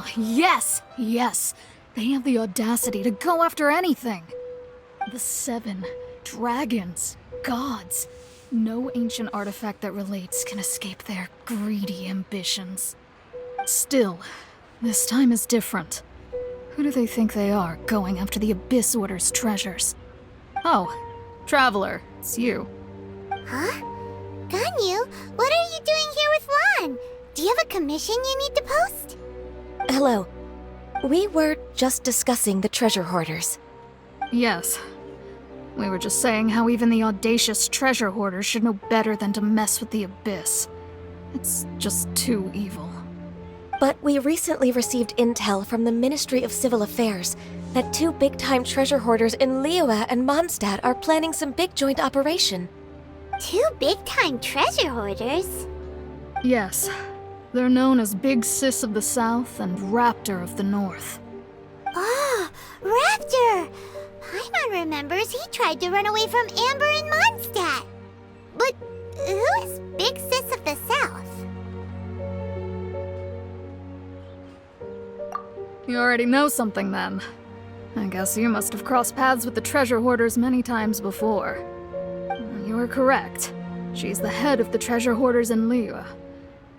Ah, yes! Yes! They have the audacity to go after anything! The 7 dragons, gods. No ancient artifact that relates can escape their greedy ambitions. Still, this time is different. Who do they think they are, going after the Abyss Order's treasures? Oh, Traveler, it's you. Huh? Ganyu, what are you doing here with Lon? Do you have a commission you need to post? Hello. We were just discussing the treasure hoarders. Yes. We were just saying how even the audacious treasure hoarders should know better than to mess with the Abyss. It's just too evil. But we recently received intel from the Ministry of Civil Affairs that 2 big-time treasure hoarders in Liyue and Mondstadt are planning some big joint operation. 2 big-time treasure hoarders? Yes. They're known as Big Sis of the South and Raptor of the North. Oh, Raptor! Paimon remembers he tried to run away from Amber in Mondstadt. But who is Big Sis of the South? You already know something then. I guess you must have crossed paths with the treasure hoarders many times before. You are correct. She's the head of the treasure hoarders in Liyue.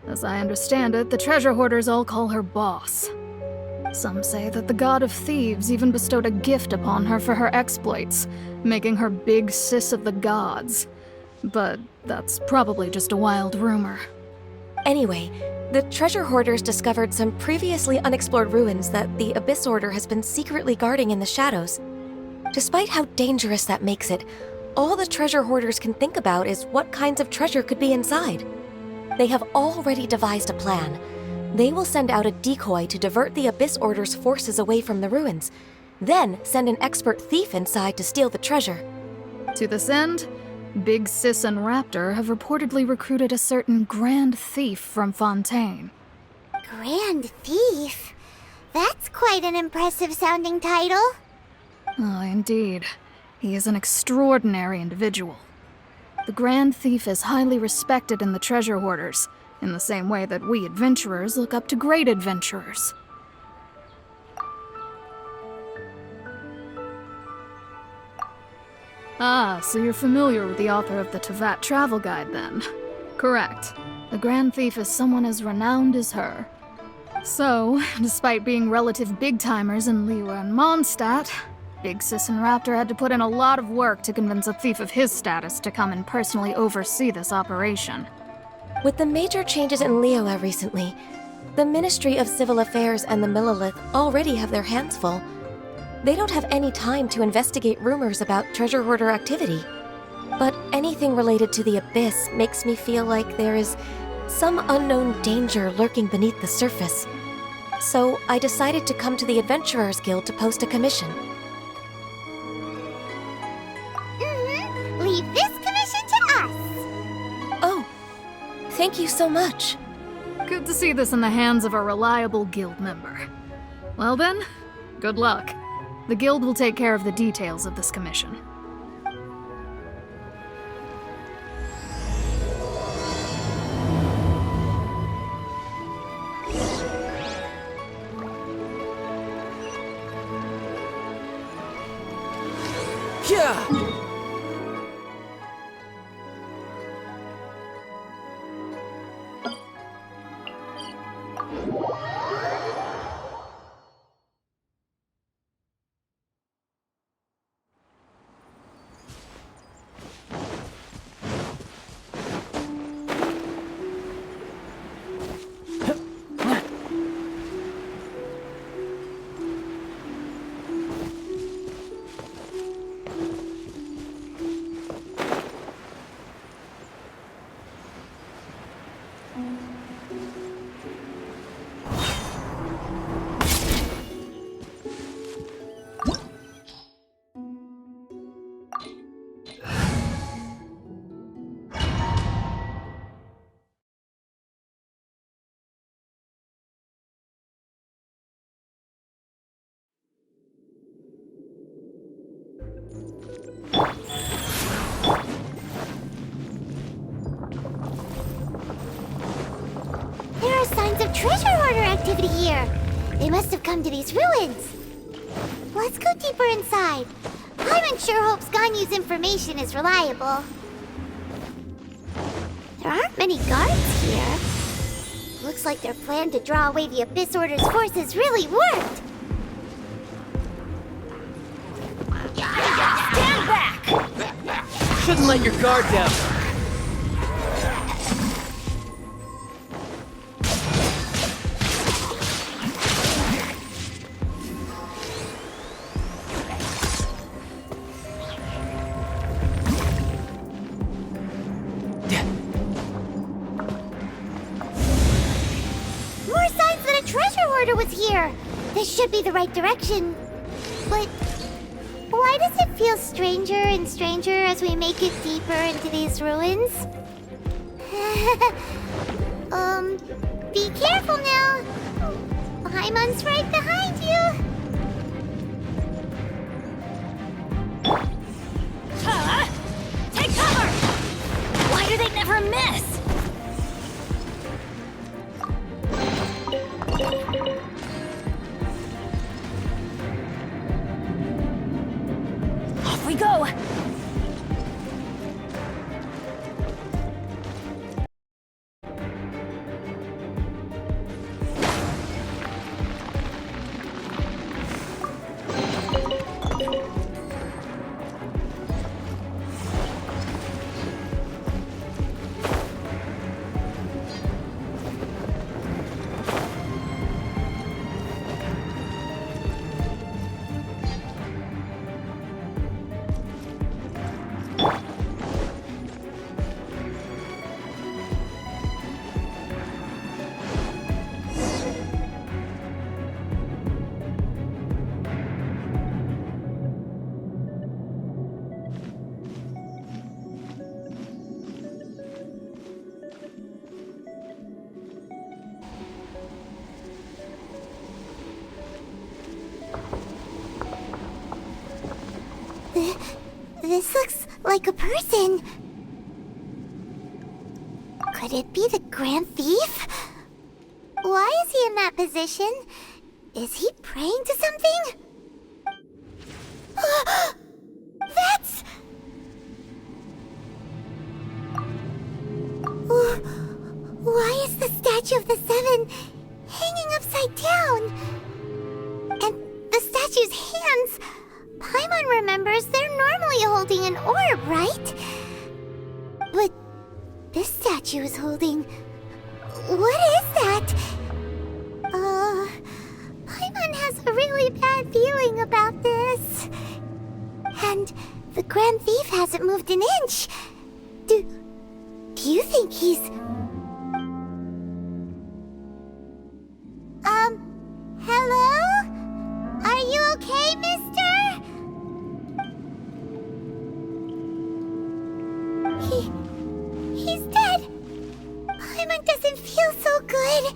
As I understand it, the treasure hoarders all call her boss. Some say that the god of thieves even bestowed a gift upon her for her exploits, making her Big Sis of the gods. But that's probably just a wild rumor. Anyway, the treasure hoarders discovered some previously unexplored ruins that the Abyss Order has been secretly guarding in the shadows. Despite how dangerous that makes it, all the treasure hoarders can think about is what kinds of treasure could be inside. They have already devised a plan. They will send out a decoy to divert the Abyss Order's forces away from the ruins, then send an expert thief inside to steal the treasure. To this end, Big Sis and Raptor have reportedly recruited a certain Grand Thief from Fontaine. Grand Thief? That's quite an impressive sounding title. Oh, indeed. He is an extraordinary individual. The Grand Thief is highly respected in the treasure hoarders, in the same way that we adventurers look up to great adventurers. Ah, so you're familiar with the author of the Tevat Travel Guide, then? Correct. The Grand Thief is someone as renowned as her. So, despite being relative big-timers in Liyue and Mondstadt, Big Sis and Raptor had to put in a lot of work to convince a thief of his status to come and personally oversee this operation. With the major changes in Liyue recently, the Ministry of Civil Affairs and the Millelith already have their hands full. They don't have any time to investigate rumors about treasure hoarder activity. But anything related to the Abyss makes me feel like there is some unknown danger lurking beneath the surface. So I decided to come to the Adventurers Guild to post a commission. Leave this commission to us. Oh, thank you so much. Good to see this in the hands of a reliable guild member. Well then, good luck. The guild will take care of the details of this commission. Yeah! There are signs of treasure hoarder activity here. They must have come to these ruins. Let's go deeper inside. Paimon sure hopes Ganyu's information is reliable. There aren't many guards here. Looks like their plan to draw away the Abyss Order's forces really worked. Stand back! Shouldn't let your guard down. More signs that a treasure hoarder was here. This should be the right direction. But why does it feel stranger and stranger as we make it deeper into these ruins? Be careful now. Paimon's right behind you. Take cover! Why do they never miss? Off we go! This looks like a person. Could it be the Grand Thief? Why is he in that position? Is he praying to something? That's... Why is the statue of the Seven hanging upside down? And the statue's hands... Paimon remembers they're normally holding an orb, right? But this statue is holding... What is that? Paimon has a really bad feeling about this. And the Grand Thief hasn't moved an inch. Do you think he's... Hello? Are you okay, mister? He's dead. Paimon doesn't feel so good.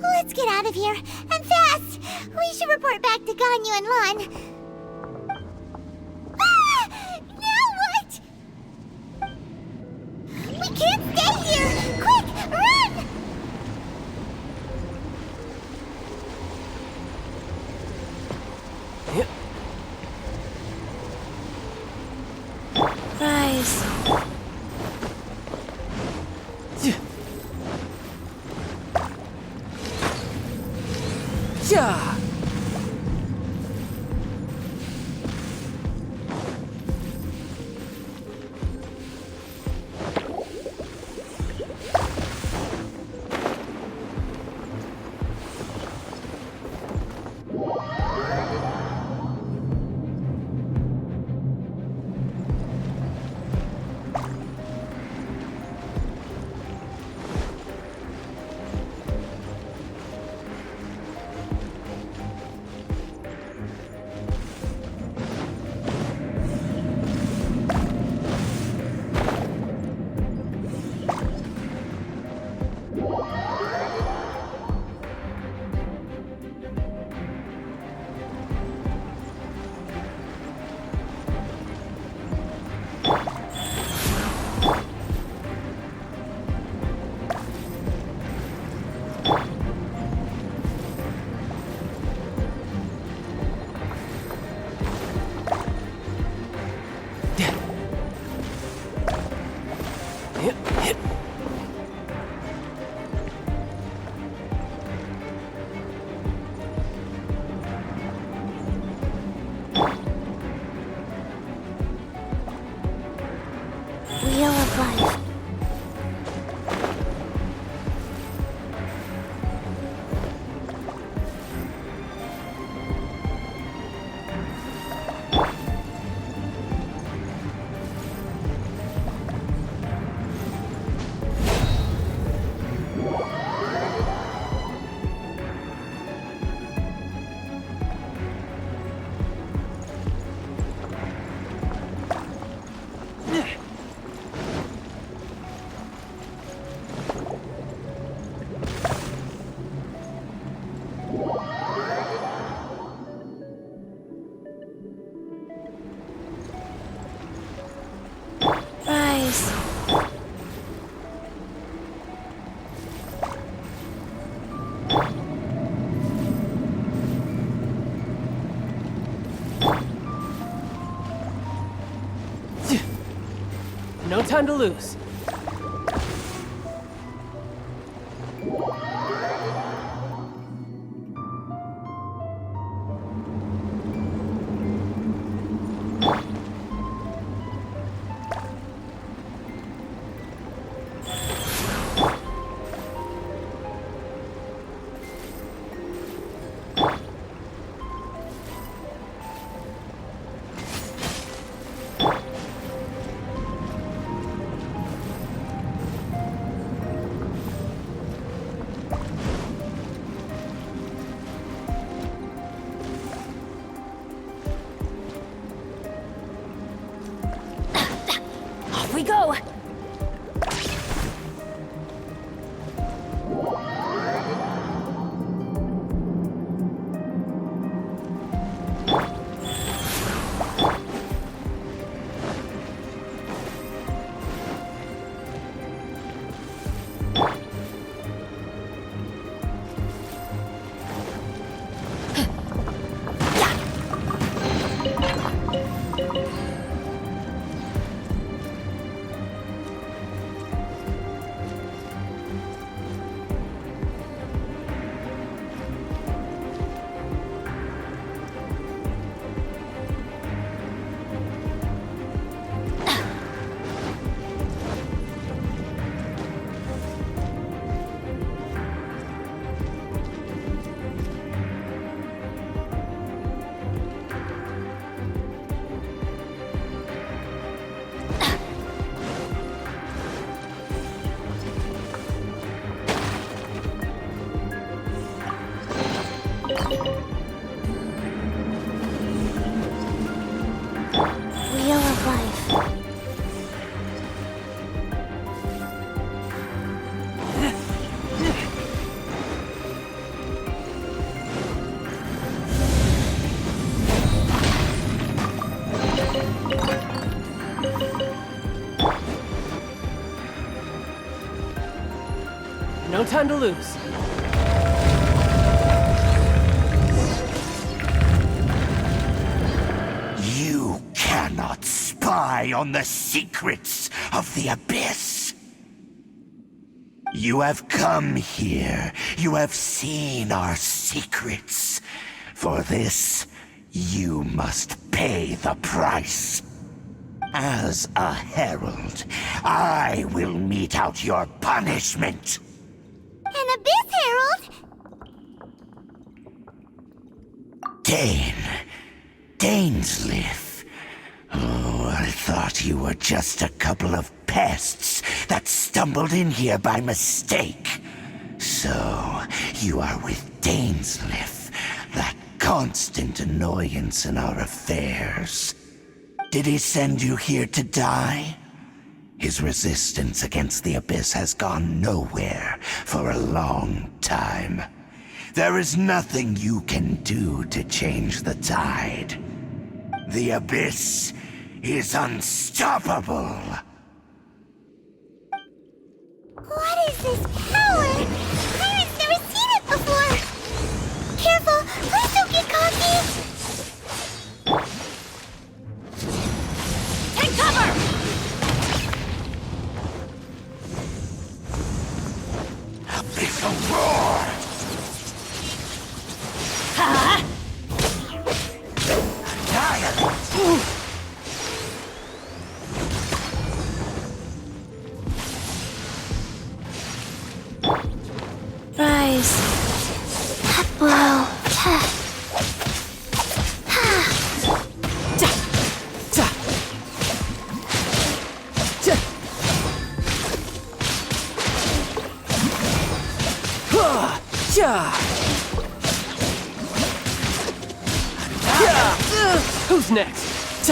Let's get out of here, and fast! We should report back to Ganyu and Lon. Now what? We can't stay here! Quick, run! Yep. Rise. Yeah. No time to lose. Off we go! Wheel of life. No time to lose. You cannot spy on the secrets of the Abyss. You have come here. You have seen our secrets. For this, you must pay the price. As a herald, I will mete out your punishment. An Abyss Herald? Dainsleif. Oh, I thought you were just a couple of pests that stumbled in here by mistake. So, you are with Dainsleif, that constant annoyance in our affairs. Did he send you here to die? His resistance against the Abyss has gone nowhere for a long time. There is nothing you can do to change the tide. The Abyss is unstoppable. What is this power? Pirates never seen it before! Careful! Please don't get cocky! Take cover! Abyssal roar! Rise. Blow. Who's next?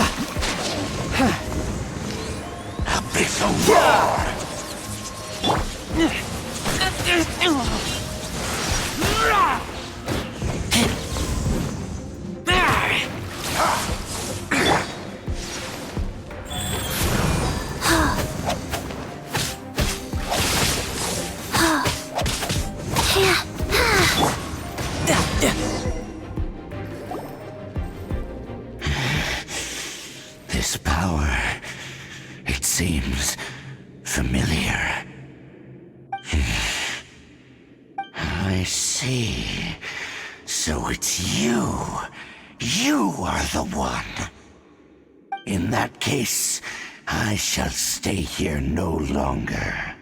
Abyssal roar! This power, it's seems familiar. I see. So it's you. You are the one. In that case, I shall stay here no longer.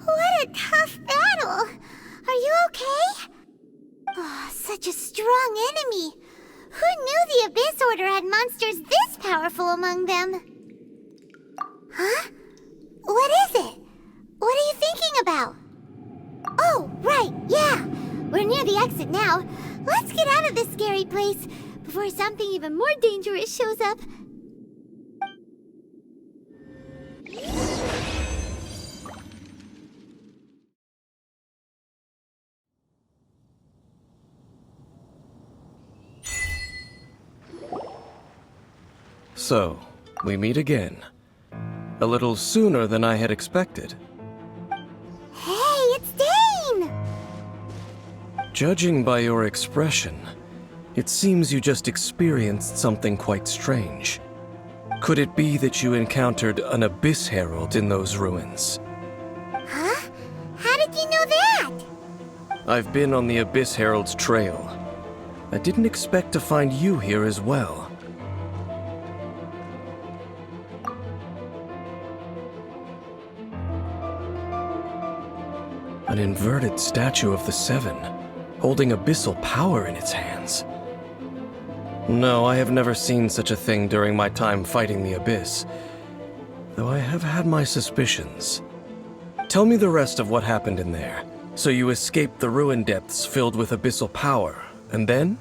What a tough battle! Are you okay? Oh, such a strong enemy! Who knew the Abyss Order had monsters this powerful among them? Huh? What is it? What are you thinking about? Oh, right, yeah! We're near the exit now. Let's get out of this scary place before something even more dangerous shows up. So, we meet again. A little sooner than I had expected. Hey, it's Dane! Judging by your expression, it seems you just experienced something quite strange. Could it be that you encountered an Abyss Herald in those ruins? Huh? How did you know that? I've been on the Abyss Herald's trail. I didn't expect to find you here as well. An inverted statue of the Seven, holding abyssal power in its hands. No, I have never seen such a thing during my time fighting the Abyss, though I have had my suspicions. Tell me the rest of what happened in there. So you escaped the ruin depths filled with abyssal power, and then?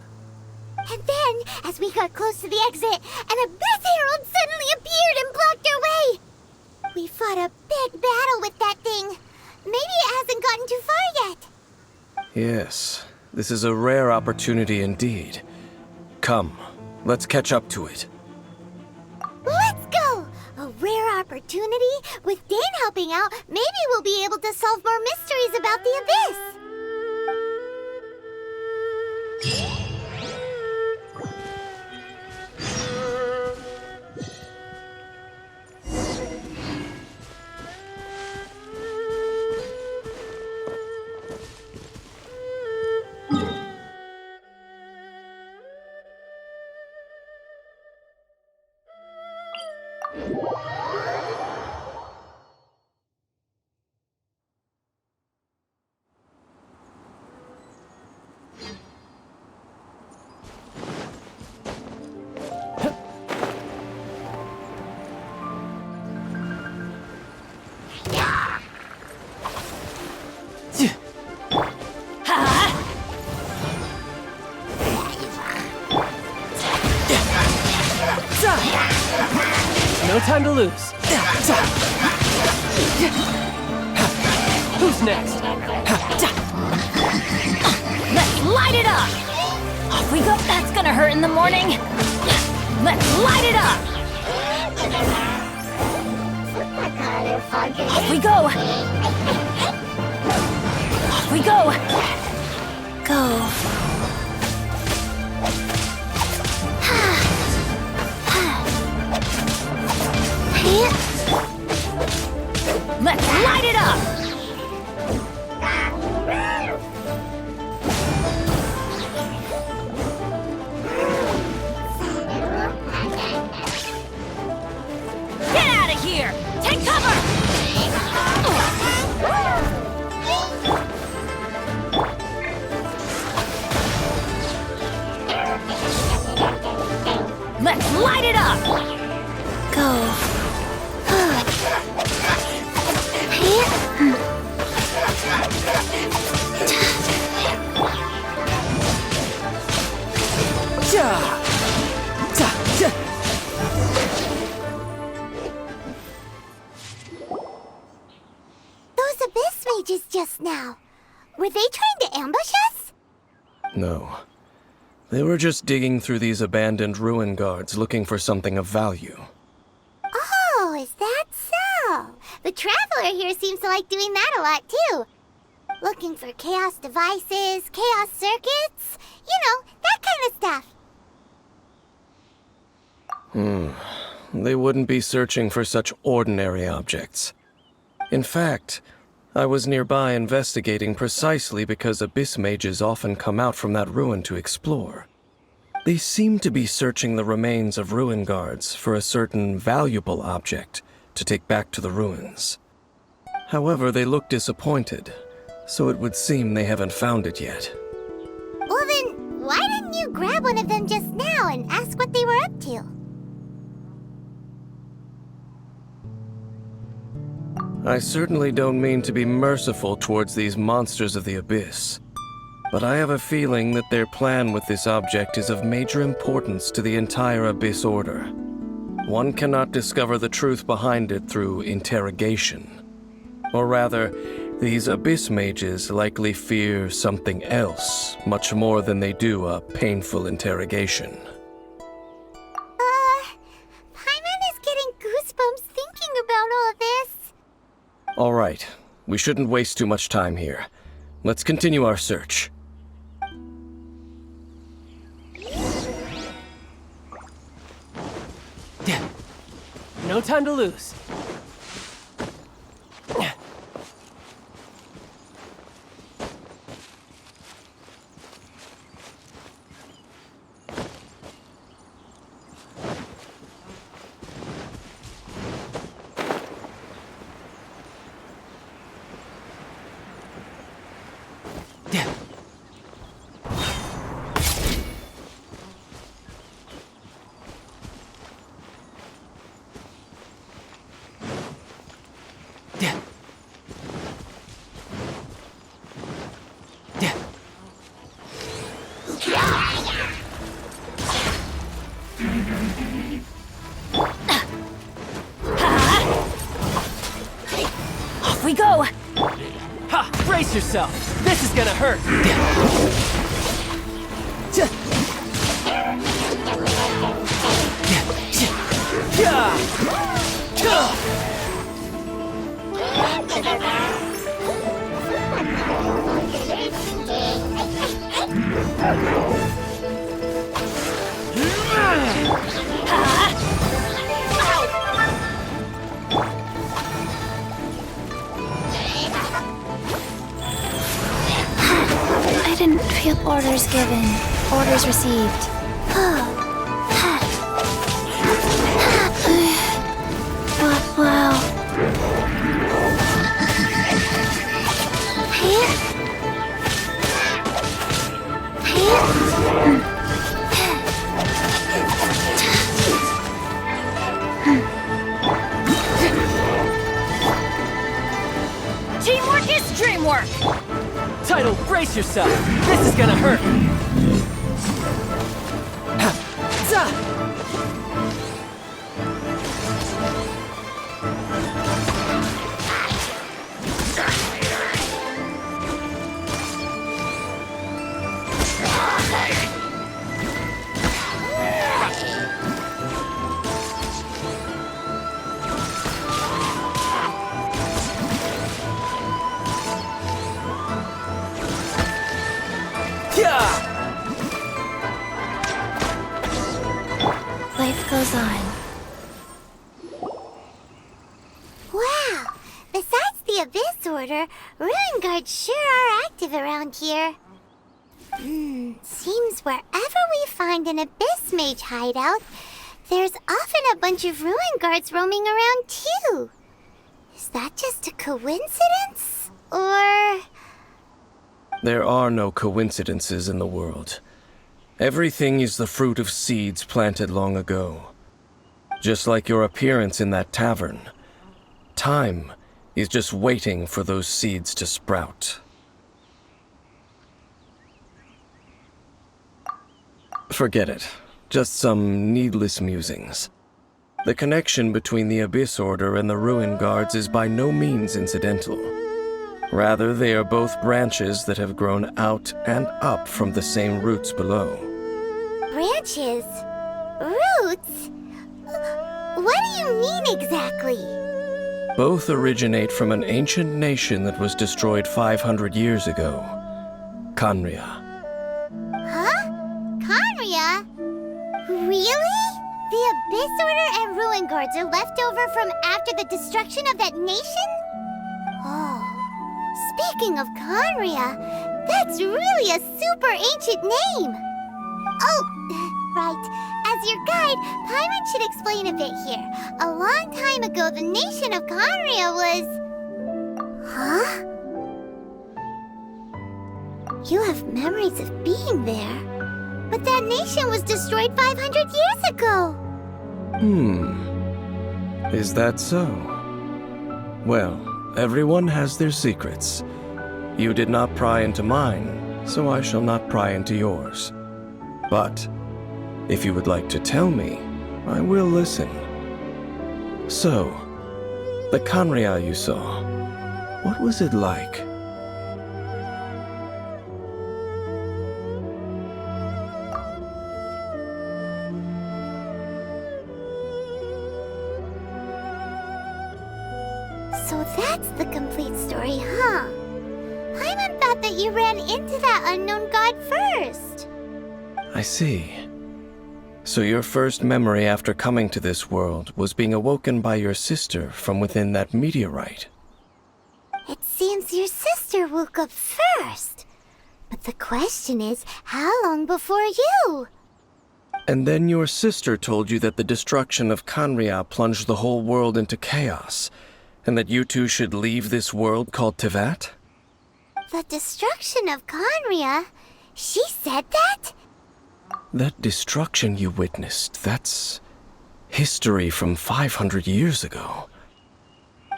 And then, as we got close to the exit, an Abyss Herald suddenly appeared and blocked our way! We fought a big battle with that thing. Maybe it hasn't gotten too far yet. Yes, this is a rare opportunity indeed. Come, let's catch up to it. Let's go! A rare opportunity? With Dane helping out, maybe we'll be able to solve more mysteries about the Abyss! No time to lose. Who's next? Let's light it up! Off we go. That's gonna hurt in the morning. Let's light it up! Off we go! Off we go! Go. Let's light it up! Get out of here! Take cover! Let's light it up! Go. Those Abyss mages just now. Were they trying to ambush us? No. They were just digging through these abandoned ruin guards looking for something of value. Oh, is that so? The Traveler here seems to like doing that a lot, too. Looking for chaos devices, chaos circuits, you know, that kind of stuff. They wouldn't be searching for such ordinary objects. In fact, I was nearby investigating precisely because abyss mages often come out from that ruin to explore. They seem to be searching the remains of ruin guards for a certain valuable object to take back to the ruins. However, they look disappointed, so it would seem they haven't found it yet. Well then, why didn't you grab one of them just now and ask what they were up to? I certainly don't mean to be merciful towards these monsters of the abyss, but I have a feeling that their plan with this object is of major importance to the entire Abyss Order. One cannot discover the truth behind it through interrogation. Or rather, these Abyss mages likely fear something else much more than they do a painful interrogation. Paimon is getting goosebumps thinking about all this. All right, we shouldn't waste too much time here. Let's continue our search. No time to lose. Off we go! Ha! Brace yourself! This is gonna hurt! I didn't feel orders given, orders received. Wow. Teamwork is dreamwork! Title, brace yourself! This is gonna hurt! Life goes on. Wow! Besides the Abyss Order, Ruin Guards sure are active around here. Seems wherever we find an Abyss Mage hideout, there's often a bunch of Ruin Guards roaming around too. Is that just a coincidence? Or... There are no coincidences in the world. Everything is the fruit of seeds planted long ago. Just like your appearance in that tavern, time is just waiting for those seeds to sprout. Forget it. Just some needless musings. The connection between the Abyss Order and the Ruin Guards is by no means incidental. Rather, they are both branches that have grown out and up from the same roots below. branches? Roots? What do you mean exactly? Both originate from an ancient nation that was destroyed 500 years ago. Khaenri'ah. Huh? Khaenri'ah? Really? The Abyss Order and Ruin Guards are left over from after the destruction of that nation? Oh, speaking of Conria, that's really a super ancient name! Oh, right. As your guide, Paimon should explain a bit here. A long time ago, the nation of Conria was... Huh? You have memories of being there. But that nation was destroyed 500 years ago! Is that so? Well, everyone has their secrets. You did not pry into mine, so I shall not pry into yours. But if you would like to tell me, I will listen. So, the Conria you saw, what was it like? So that's the complete story, huh? Paimon thought that you ran into that unknown god first. I see. So your first memory after coming to this world was being awoken by your sister from within that meteorite. It seems your sister woke up first. But the question is, how long before you? And then your sister told you that the destruction of Conria plunged the whole world into chaos, and that you two should leave this world called Tevat? The destruction of Conria? She said that? That destruction you witnessed, that's history from 500 years ago.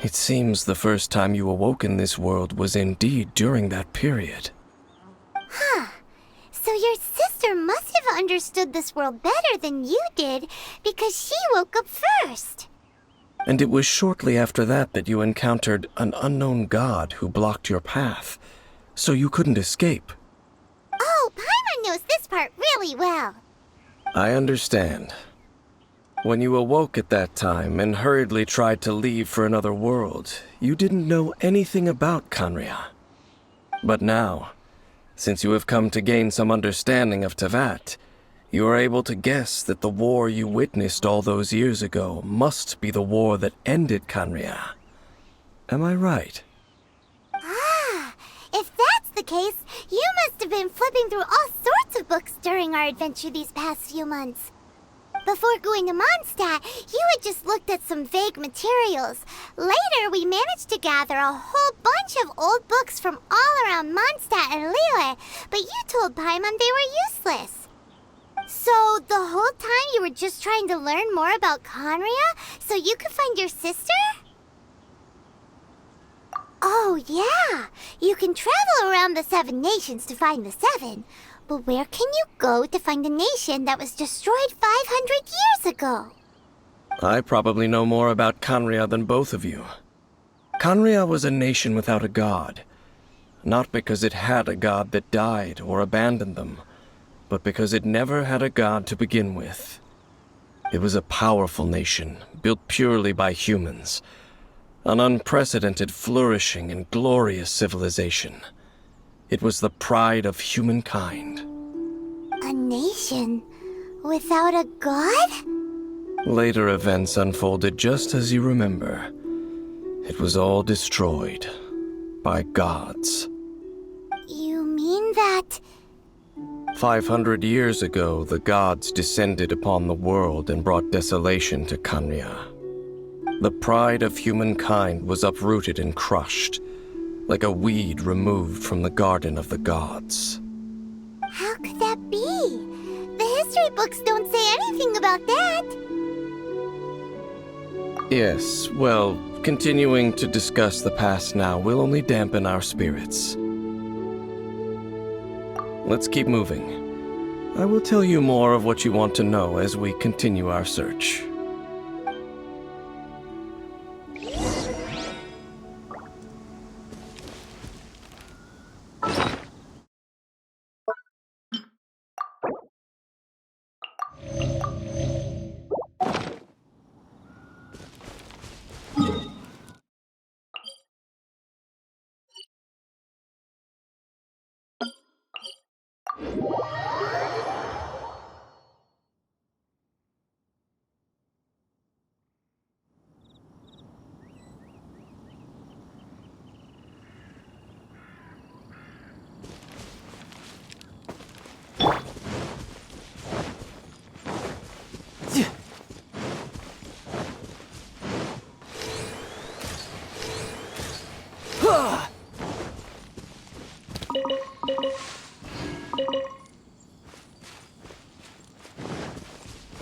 It seems the first time you awoke in this world was indeed during that period. Huh. So your sister must have understood this world better than you did, because she woke up first. And it was shortly after that that you encountered an unknown god who blocked your path, so you couldn't escape. Oh, Paimon knows this part really well. I understand. When you awoke at that time and hurriedly tried to leave for another world, you didn't know anything about Conria. But now, since you have come to gain some understanding of Tevat, you are able to guess that the war you witnessed all those years ago must be the war that ended Conria. Am I right? Ah, if that's the case, you must have been flipping through all sorts of books during our adventure these past few months. Before going to Mondstadt, you had just looked at some vague materials. Later, we managed to gather a whole bunch of old books from all around Mondstadt and Liyue, but you told Paimon they were useless. So, the whole time you were just trying to learn more about Conria so you could find your sister? Oh, yeah. You can travel around the 7 nations to find the 7. But where can you go to find a nation that was destroyed 500 years ago? I probably know more about Conria than both of you. Conria was a nation without a god. Not because it had a god that died or abandoned them, but because it never had a god to begin with. It was a powerful nation, built purely by humans. An unprecedented, flourishing, and glorious civilization. It was the pride of humankind. A nation without a god? Later events unfolded just as you remember. It was all destroyed by gods. You mean that... 500 years ago, the gods descended upon the world and brought desolation to Conria. The pride of humankind was uprooted and crushed, like a weed removed from the garden of the gods. How could that be? The history books don't say anything about that. Yes, well, continuing to discuss the past now will only dampen our spirits. Let's keep moving. I will tell you more of what you want to know as we continue our search.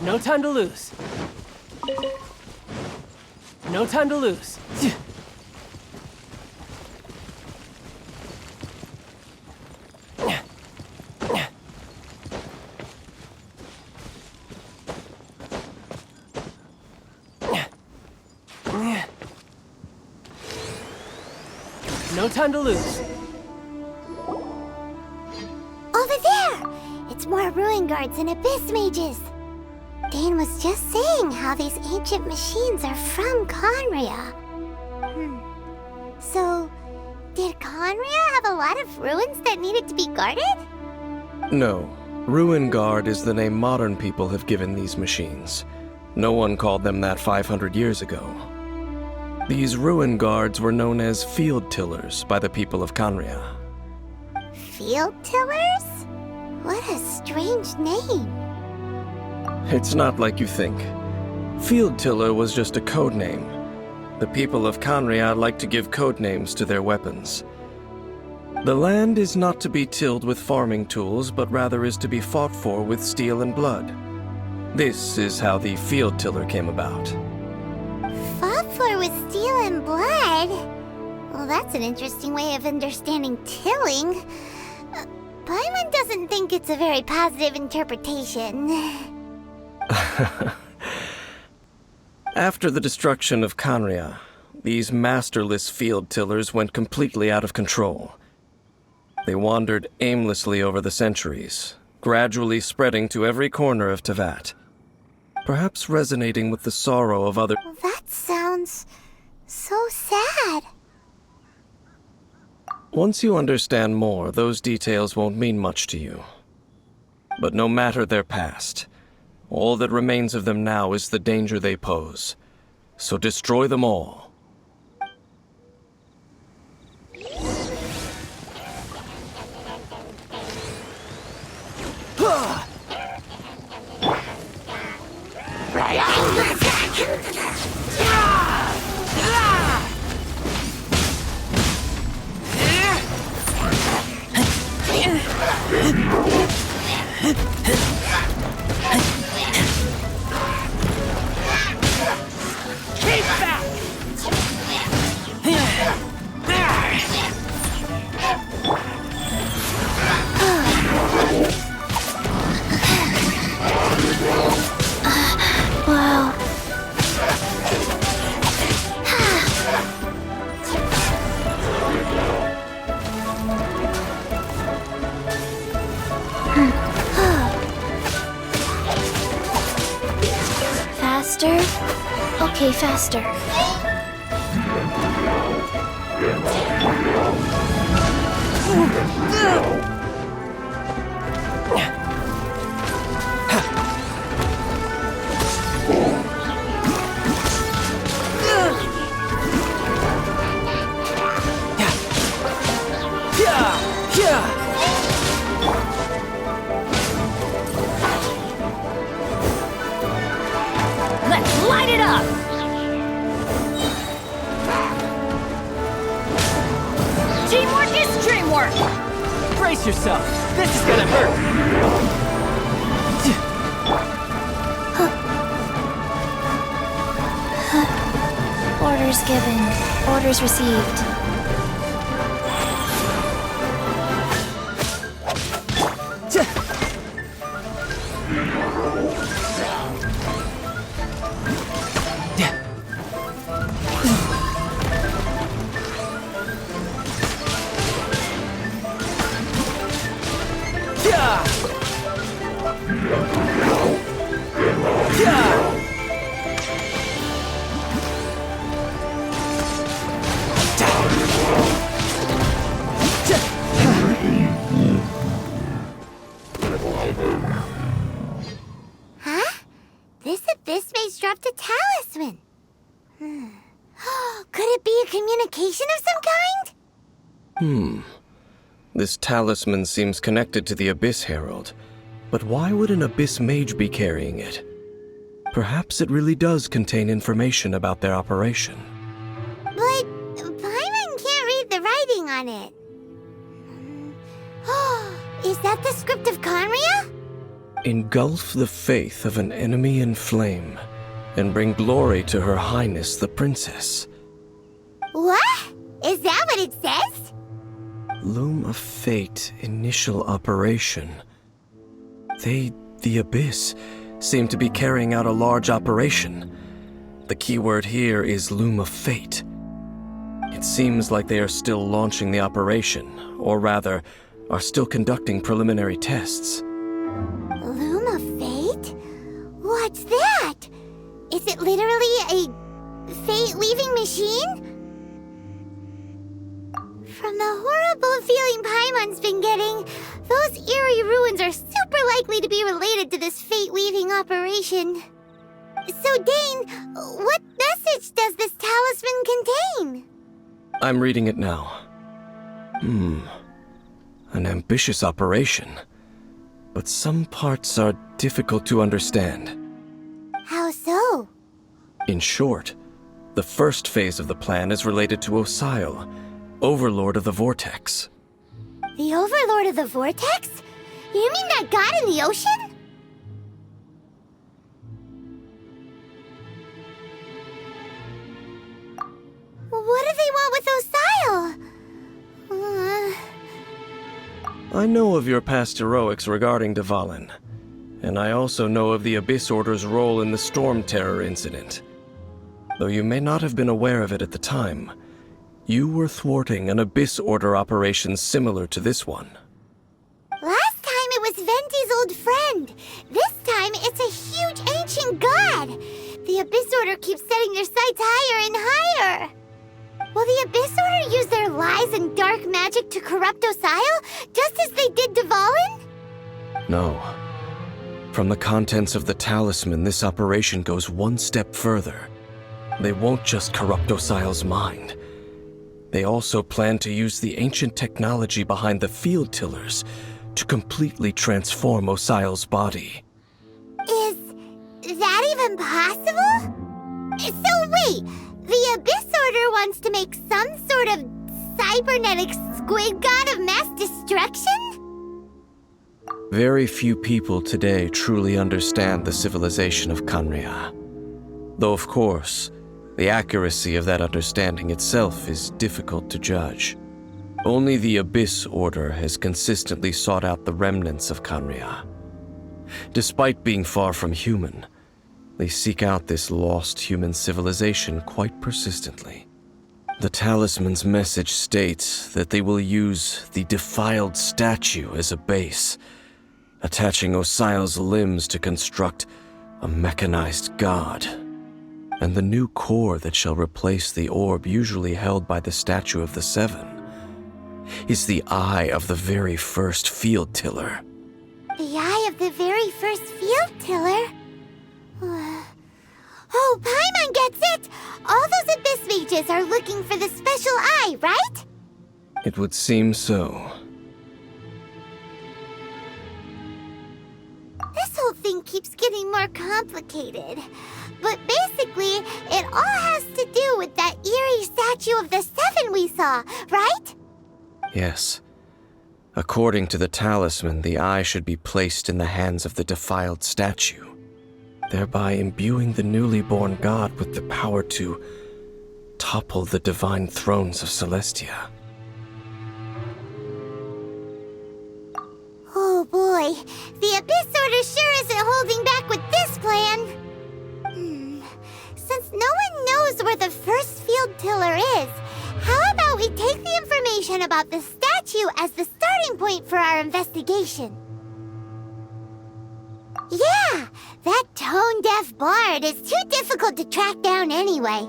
No time to lose. No time to lose. No time to lose. Over there! It's more ruin guards and abyss mages. Dane was just saying how these ancient machines are from Conria. So, did Conria have a lot of ruins that needed to be guarded? No. Ruin Guard is the name modern people have given these machines. No one called them that 500 years ago. These Ruin Guards were known as Field Tillers by the people of Conria. Field tillers? What a strange name. It's not like you think. Field Tiller was just a code name. The people of Conria like to give code names to their weapons. The land is not to be tilled with farming tools, but rather is to be fought for with steel and blood. This is how the Field Tiller came about. Fought for with steel and blood? Well, that's an interesting way of understanding tilling. Paimon doesn't think it's a very positive interpretation. After the destruction of Conria, these masterless field tillers went completely out of control. They wandered aimlessly over the centuries, gradually spreading to every corner of Tevat, perhaps resonating with the sorrow of other... That sounds so sad. Once you understand more, those details won't mean much to you. But no matter their past, all that remains of them now is the danger they pose. So destroy them all. Wow. Faster? Okay, faster. Let's light it up! Teamwork is dreamwork! Brace yourself. This is gonna hurt. Orders given. Orders received. Huh? This abyss maze dropped a talisman. Could it be a communication of some kind? This talisman seems connected to the Abyss Herald. But why would an Abyss Mage be carrying it? Perhaps it really does contain information about their operation. But Paimon can't read the writing on it. Is that the script of Conria? Engulf the faith of an enemy in flame, and bring glory to Her Highness the Princess. What? Is that what it says? Loom of Fate initial operation. They, the Abyss, seem to be carrying out a large operation. The keyword here is Loom of Fate. It seems like they are still launching the operation, or rather, are still conducting preliminary tests. Loom of Fate? What's that? Is it literally a fate-weaving machine? From the horrible feeling Paimon's been getting, those eerie ruins are super likely to be related to this fate-weaving operation. So, Dane, what message does this talisman contain? I'm reading it now. An ambitious operation. But some parts are difficult to understand. How so? In short, the first phase of the plan is related to Osile, Overlord of the Vortex. The Overlord of the Vortex? You mean that god in the ocean? What do they want with Osile? I know of your past heroics regarding Dvalin, and I also know of the Abyss Order's role in the Storm Terror incident. Though you may not have been aware of it at the time, you were thwarting an Abyss Order operation similar to this one. Last time it was Venti's old friend. This time it's a huge ancient god. The Abyss Order keeps setting their sights higher and higher. Will the Abyss Order use their lies and dark magic to corrupt Osile, just as they did Dvalin? No. From the contents of the talisman, this operation goes one step further. They won't just corrupt Osile's mind. They also plan to use the ancient technology behind the field tillers to completely transform Osile's body. Is that even possible? So wait, the Abyss Order wants to make some sort of cybernetic squid god of mass destruction? Very few people today truly understand the civilization of Khaenri'ah. Though of course, the accuracy of that understanding itself is difficult to judge. Only the Abyss Order has consistently sought out the remnants of Khaenri'ah. Despite being far from human, they seek out this lost human civilization quite persistently. The talisman's message states that they will use the defiled statue as a base, attaching Osile's limbs to construct a mechanized god. And the new core that shall replace the orb usually held by the Statue of the Seven is the eye of the very first field tiller. The eye of the very first field tiller? Oh, Paimon gets it! All those Abyss mages are looking for the special eye, right? It would seem so. This whole thing keeps getting more complicated. But basically, it all has to do with that eerie statue of the Seven we saw, right? Yes. According to the talisman, the eye should be placed in the hands of the defiled statue, thereby imbuing the newly born god with the power to topple the divine thrones of Celestia. Oh boy, the Abyss Order sure isn't holding back with this plan. Since no one knows where the first field tiller is, how about we take the information about the statue as the starting point for our investigation? Yeah, that tone-deaf bard is too difficult to track down anyway.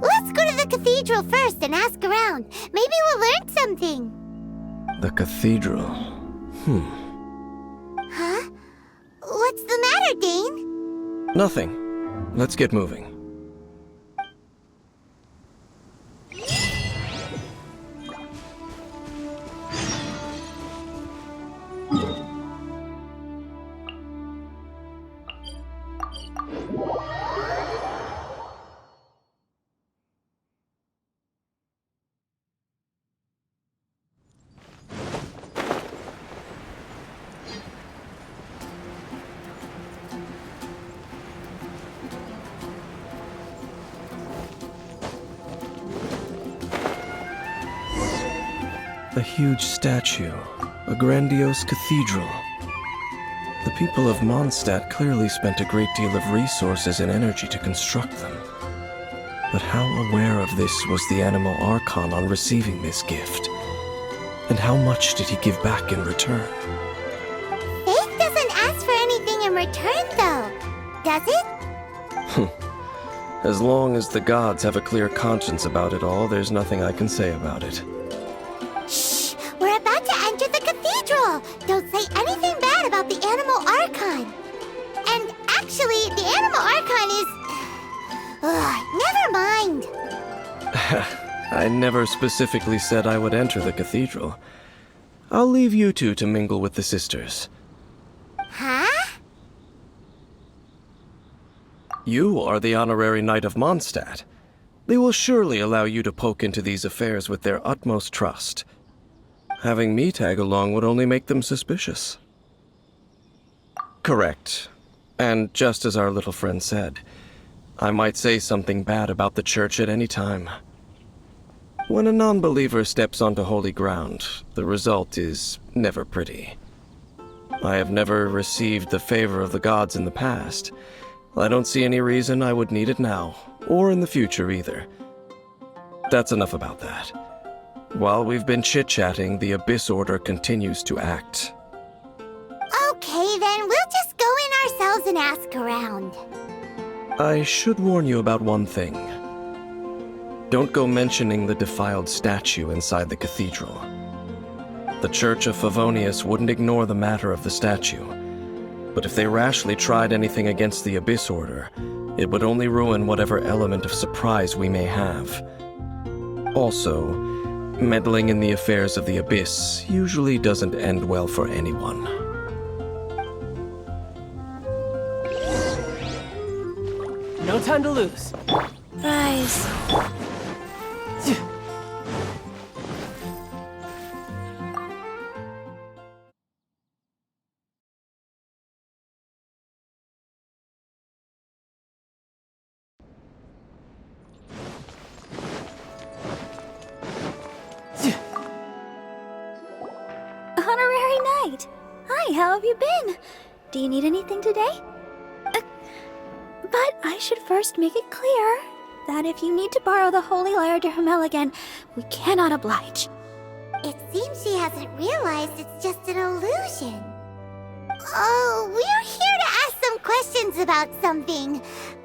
Let's go to the cathedral first and ask around. Maybe we'll learn something. The cathedral. Huh? What's the matter, Dane? Nothing. Let's get moving. A huge statue, a grandiose cathedral. The people of Mondstadt clearly spent a great deal of resources and energy to construct them. But how aware of this was the Animal Archon on receiving this gift? And how much did he give back in return? Faith doesn't ask for anything in return, though, does it? As long as the gods have a clear conscience about it all, there's nothing I can say about it. Shh! We're about to enter the cathedral! Don't say anything bad about the Animal Archon! And actually, the Animal Archon is... never mind! I never specifically said I would enter the cathedral. I'll leave you two to mingle with the sisters. Huh? You are the honorary knight of Mondstadt. They will surely allow you to poke into these affairs with their utmost trust. Having me tag along would only make them suspicious. Correct. And just as our little friend said, I might say something bad about the church at any time. When a non-believer steps onto holy ground, the result is never pretty. I have never received the favor of the gods in the past. I don't see any reason I would need it now, or in the future either. That's enough about that. While we've been chit-chatting, the Abyss Order continues to act. Okay, then we'll just go in ourselves and ask around. I should warn you about one thing. Don't go mentioning the defiled statue inside the cathedral. The Church of Favonius wouldn't ignore the matter of the statue, but if they rashly tried anything against the Abyss Order, it would only ruin whatever element of surprise we may have. Also, meddling in the affairs of the Abyss usually doesn't end well for anyone. No time to lose. Rise. Honorary Knight! Hi, how have you been? Do you need anything today? But I should first make it clear that if you need to borrow the Holy Lyre to Hermel again, we cannot oblige. It seems she hasn't realized it's just an illusion. Oh, we're here to ask some questions about something.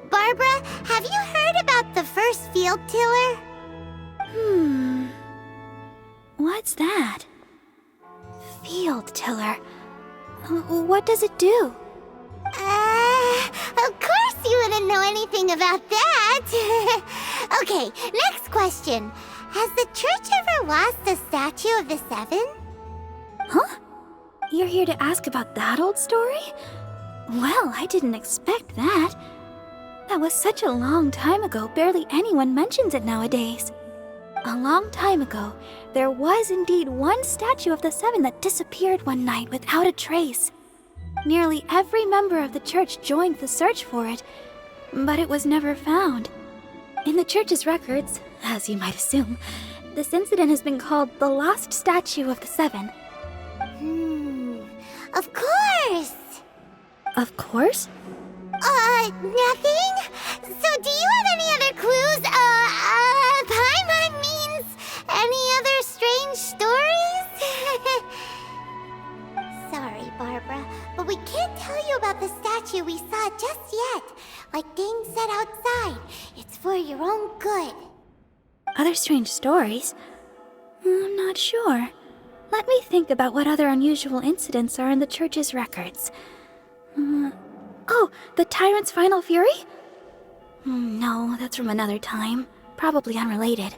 Barbara, have you heard about the first field tiller? What's that? Field tiller. What does it do? Of course you wouldn't know anything about that. Okay, next question. Has the church ever lost a statue of the Seven? Huh? You're here to ask about that old story? Well, I didn't expect that. That was such a long time ago, barely anyone mentions it nowadays. A long time ago, there was indeed one statue of the Seven that disappeared one night without a trace. Nearly every member of the church joined the search for it, but it was never found. In the church's records, as you might assume, this incident has been called the Lost Statue of the Seven. Of course! Of course? Nothing? So do you have any other clues? Paimon means any other strange stories? Sorry, Barbara, but we can't tell you about the statue we saw just yet. Like Dane said outside, it's for your own good. Other strange stories? I'm not sure. Let me think about what other unusual incidents are in the church's records. Oh, the Tyrant's Final Fury? No, that's from another time. Probably unrelated.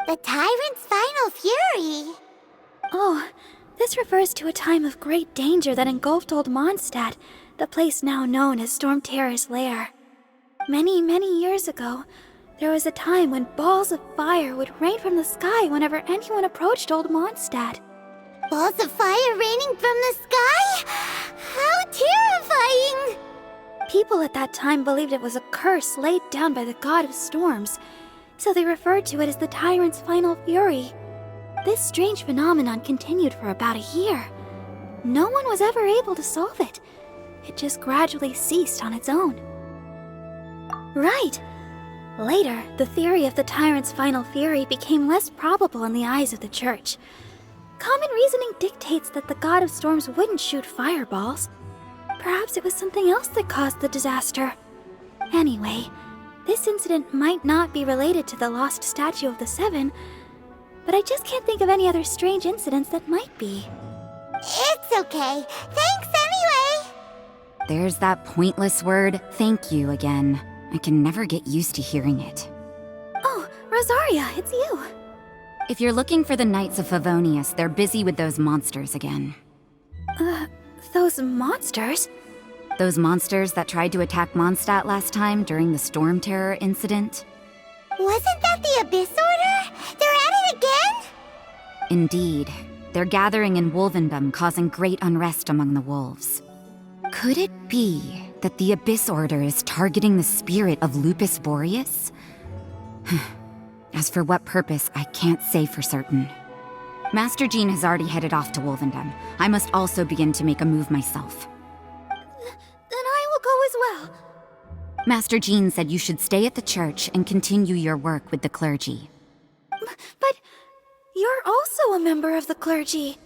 The Tyrant's Final Fury? Oh, this refers to a time of great danger that engulfed Old Mondstadt, the place now known as Storm Terror's lair. Many, many years ago, there was a time when balls of fire would rain from the sky whenever anyone approached Old Mondstadt. Balls of fire raining from the sky? How terrifying! People at that time believed it was a curse laid down by the god of storms, so they referred to it as the Tyrant's Final Fury. This strange phenomenon continued for about a year. No one was ever able to solve it. It just gradually ceased on its own. Right. Later, the theory of the tyrant's final fury became less probable in the eyes of the church. Common reasoning dictates that the god of storms wouldn't shoot fireballs. Perhaps it was something else that caused the disaster. Anyway, this incident might not be related to the lost statue of the Seven, but I just can't think of any other strange incidents that might be. It's okay. Thanks anyway. There's that pointless word, thank you, again. I can never get used to hearing it. Oh, Rosaria, it's you. If you're looking for the Knights of Favonius, they're busy with those monsters again. Those monsters? Those monsters that tried to attack Mondstadt last time during the Storm Terror incident? Wasn't that the Abyss Order? They're at it again? Indeed. They're gathering in Wolvendom, causing great unrest among the wolves. Could it be that the Abyss Order is targeting the spirit of Lupus Boreas? As for what purpose, I can't say for certain. Master Jean has already headed off to Wolvendom. I must also begin to make a move myself. Then I will go as well. Master Jean said you should stay at the church and continue your work with the clergy. But you're also a member of the clergy.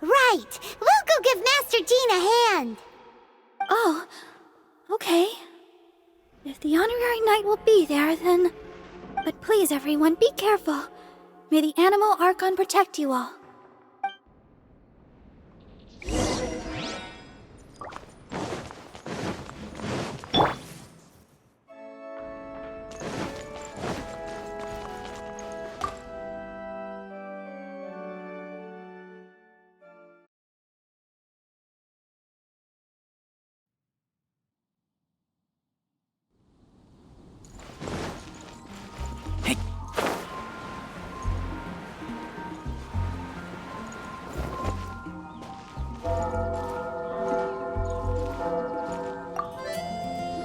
Right. We'll go give Master Jean a hand. Oh, okay. If the honorary knight will be there, then... But please, everyone, be careful. May the Animal Archon protect you all.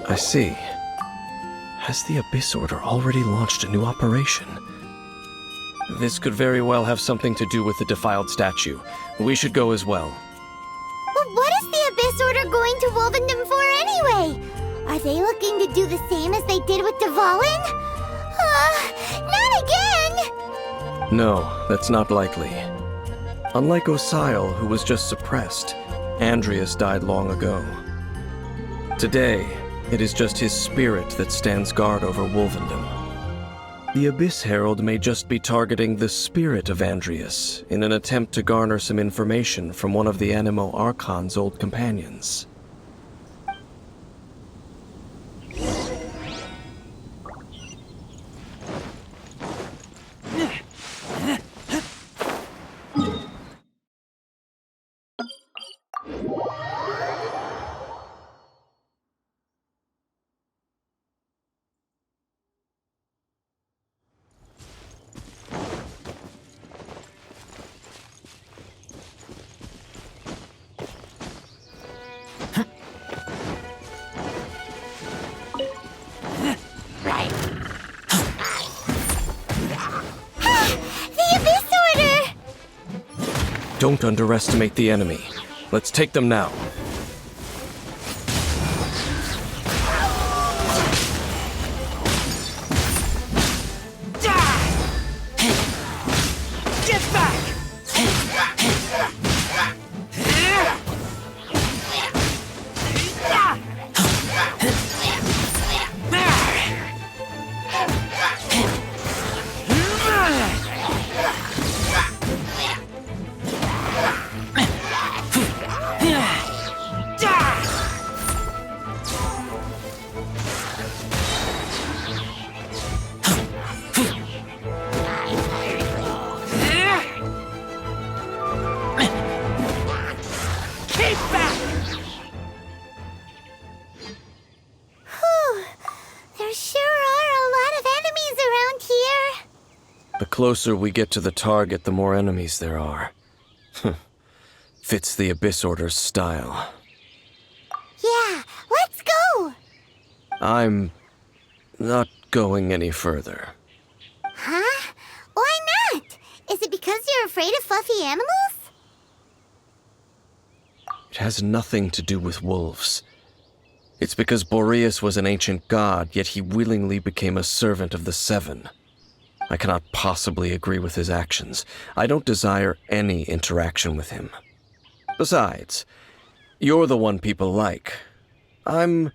I see. Has the Abyss Order already launched a new operation? This could very well have something to do with the defiled statue. We should go as well. But what is the Abyss Order going to Wolvendom for anyway? Are they looking to do the same as they did with Dvalin? Not again! No, that's not likely. Unlike Osile, who was just suppressed, Andreas died long ago. Today, it is just his spirit that stands guard over Wolvendom. The Abyss Herald may just be targeting the spirit of Andreas in an attempt to garner some information from one of the Animo Archon's old companions. Don't underestimate the enemy. Let's take them now. Get back! The closer we get to the target, the more enemies there are. Fits the Abyss Order's style. Yeah, let's go! I'm not going any further. Huh? Why not? Is it because because you're afraid of fluffy animals? It has nothing to do with wolves. It's because Boreas was an ancient god, yet he willingly became a servant of the Seven. I cannot possibly agree with his actions. I don't desire any interaction with him. Besides, you're the one people like. I'm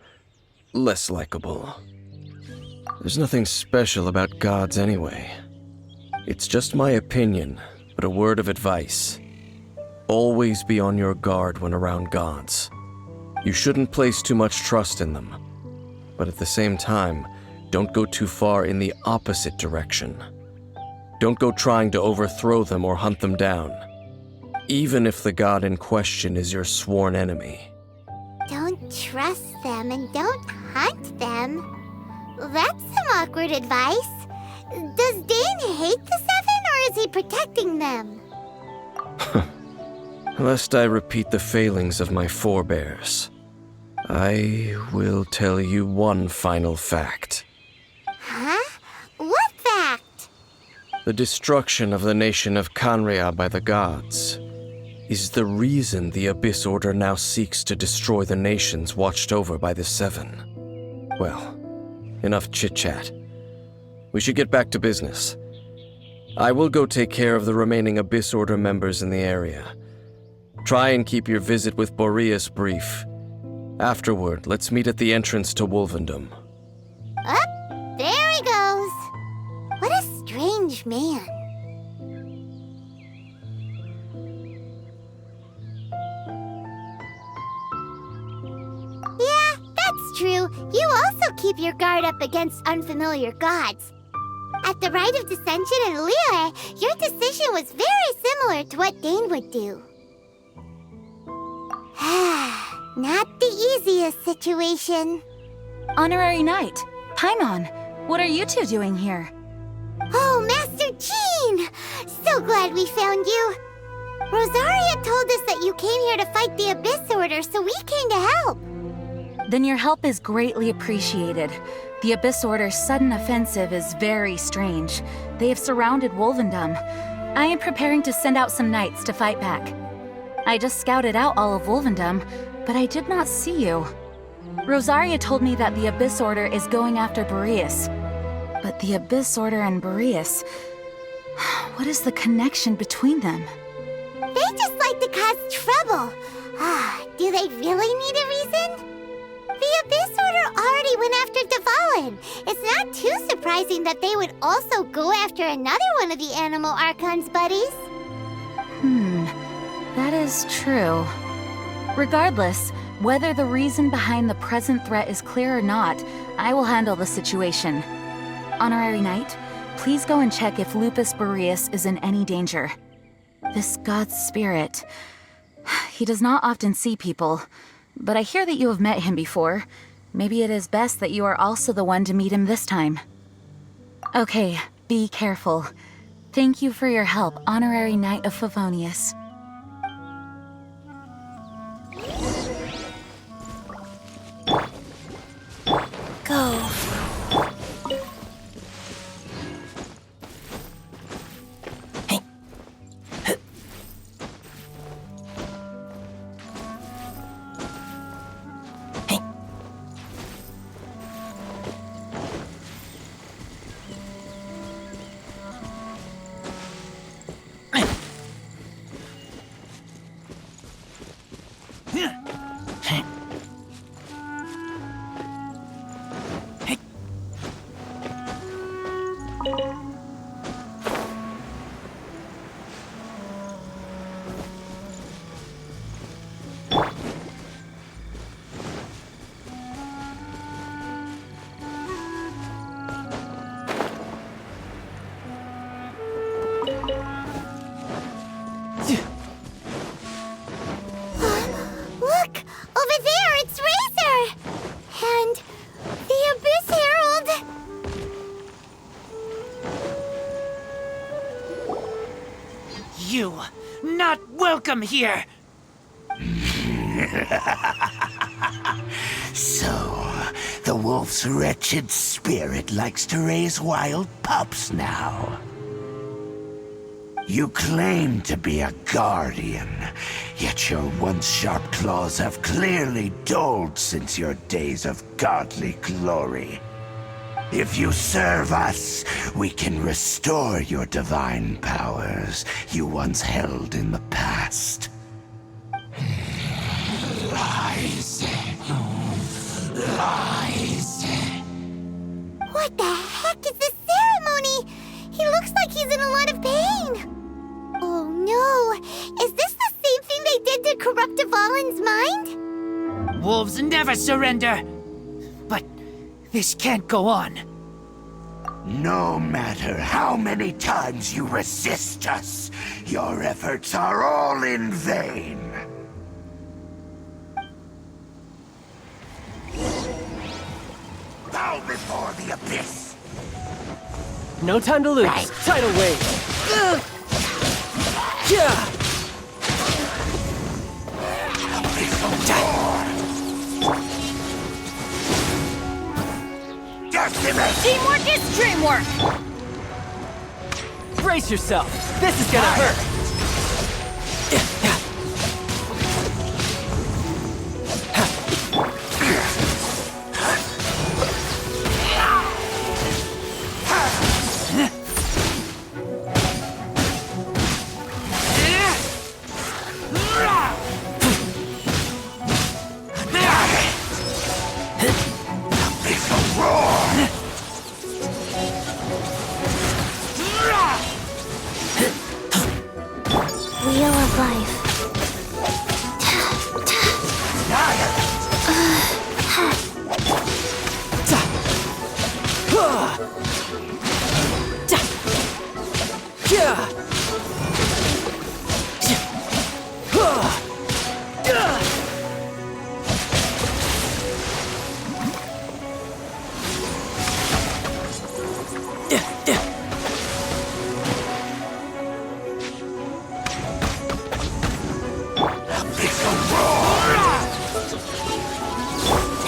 less likable. There's nothing special about gods anyway. It's just my opinion, but a word of advice. Always be on your guard when around gods. You shouldn't place too much trust in them. But at the same time, don't go too far in the opposite direction. Don't go trying to overthrow them or hunt them down, even if the god in question is your sworn enemy. Don't trust them and don't hunt them. That's some awkward advice. Does Dane hate the Seven, or is he protecting them? Lest I repeat the failings of my forebears, I will tell you one final fact. Huh? What fact? The destruction of the nation of Canria by the gods is the reason the Abyss Order now seeks to destroy the nations watched over by the Seven. Well, enough chit-chat. We should get back to business. I will go take care of the remaining Abyss Order members in the area. Try and keep your visit with Boreas brief. Afterward, let's meet at the entrance to Wolvendom. Up, there he goes. What a strange man. Yeah, that's true. You also keep your guard up against unfamiliar gods. At the Rite of Dissension in Liyue, your decision was very similar to what Dane would do. Not the easiest situation. Honorary Knight, Paimon, what are you two doing here? Oh, Master Jean! So glad we found you. Rosaria told us that you came here to fight the Abyss Order, so we came to help. Then your help is greatly appreciated. The Abyss Order's sudden offensive is very strange. They have surrounded Wolvendom. I am preparing to send out some knights to fight back. I just scouted out all of Wolvendom, but I did not see you. Rosaria told me that the Abyss Order is going after Boreas. But the Abyss Order and Boreas... what is the connection between them? They just like to cause trouble. Do they really need a reason? The Abyss Order already went after Dvalin. It's not too surprising that they would also go after another one of the Animal Archon's buddies. That is true. Regardless, whether the reason behind the present threat is clear or not, I will handle the situation. Honorary Knight, please go and check if Lupus Boreas is in any danger. This god's spirit... he does not often see people, but I hear that you have met him before. Maybe it is best that you are also the one to meet him this time. Okay, be careful. Thank you for your help, Honorary Knight of Favonius. Go. Look! Over there, it's Razor! And the Abyss Herald! You, not welcome here! So, the wolf's wretched spirit likes to raise wild pups now. You claim to be a guardian, yet your once sharp claws have clearly dulled since your days of godly glory. If you serve us, we can restore your divine powers you once held in the past. Lies. Lies. What the heck is this ceremony? He looks like he's in a lot of pain. Oh no, is this the same thing they did to corrupt Dvalin's mind? Wolves never surrender. But this can't go on. No matter how many times you resist us, your efforts are all in vain. Bow before the abyss. No time to lose. Tidal wave. Yeah. Teamwork is dreamwork! Brace yourself. This is gonna hurt. Wheel of life.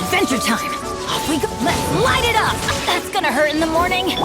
Adventure time! Off we go! Let's light it up! That's gonna hurt in the morning!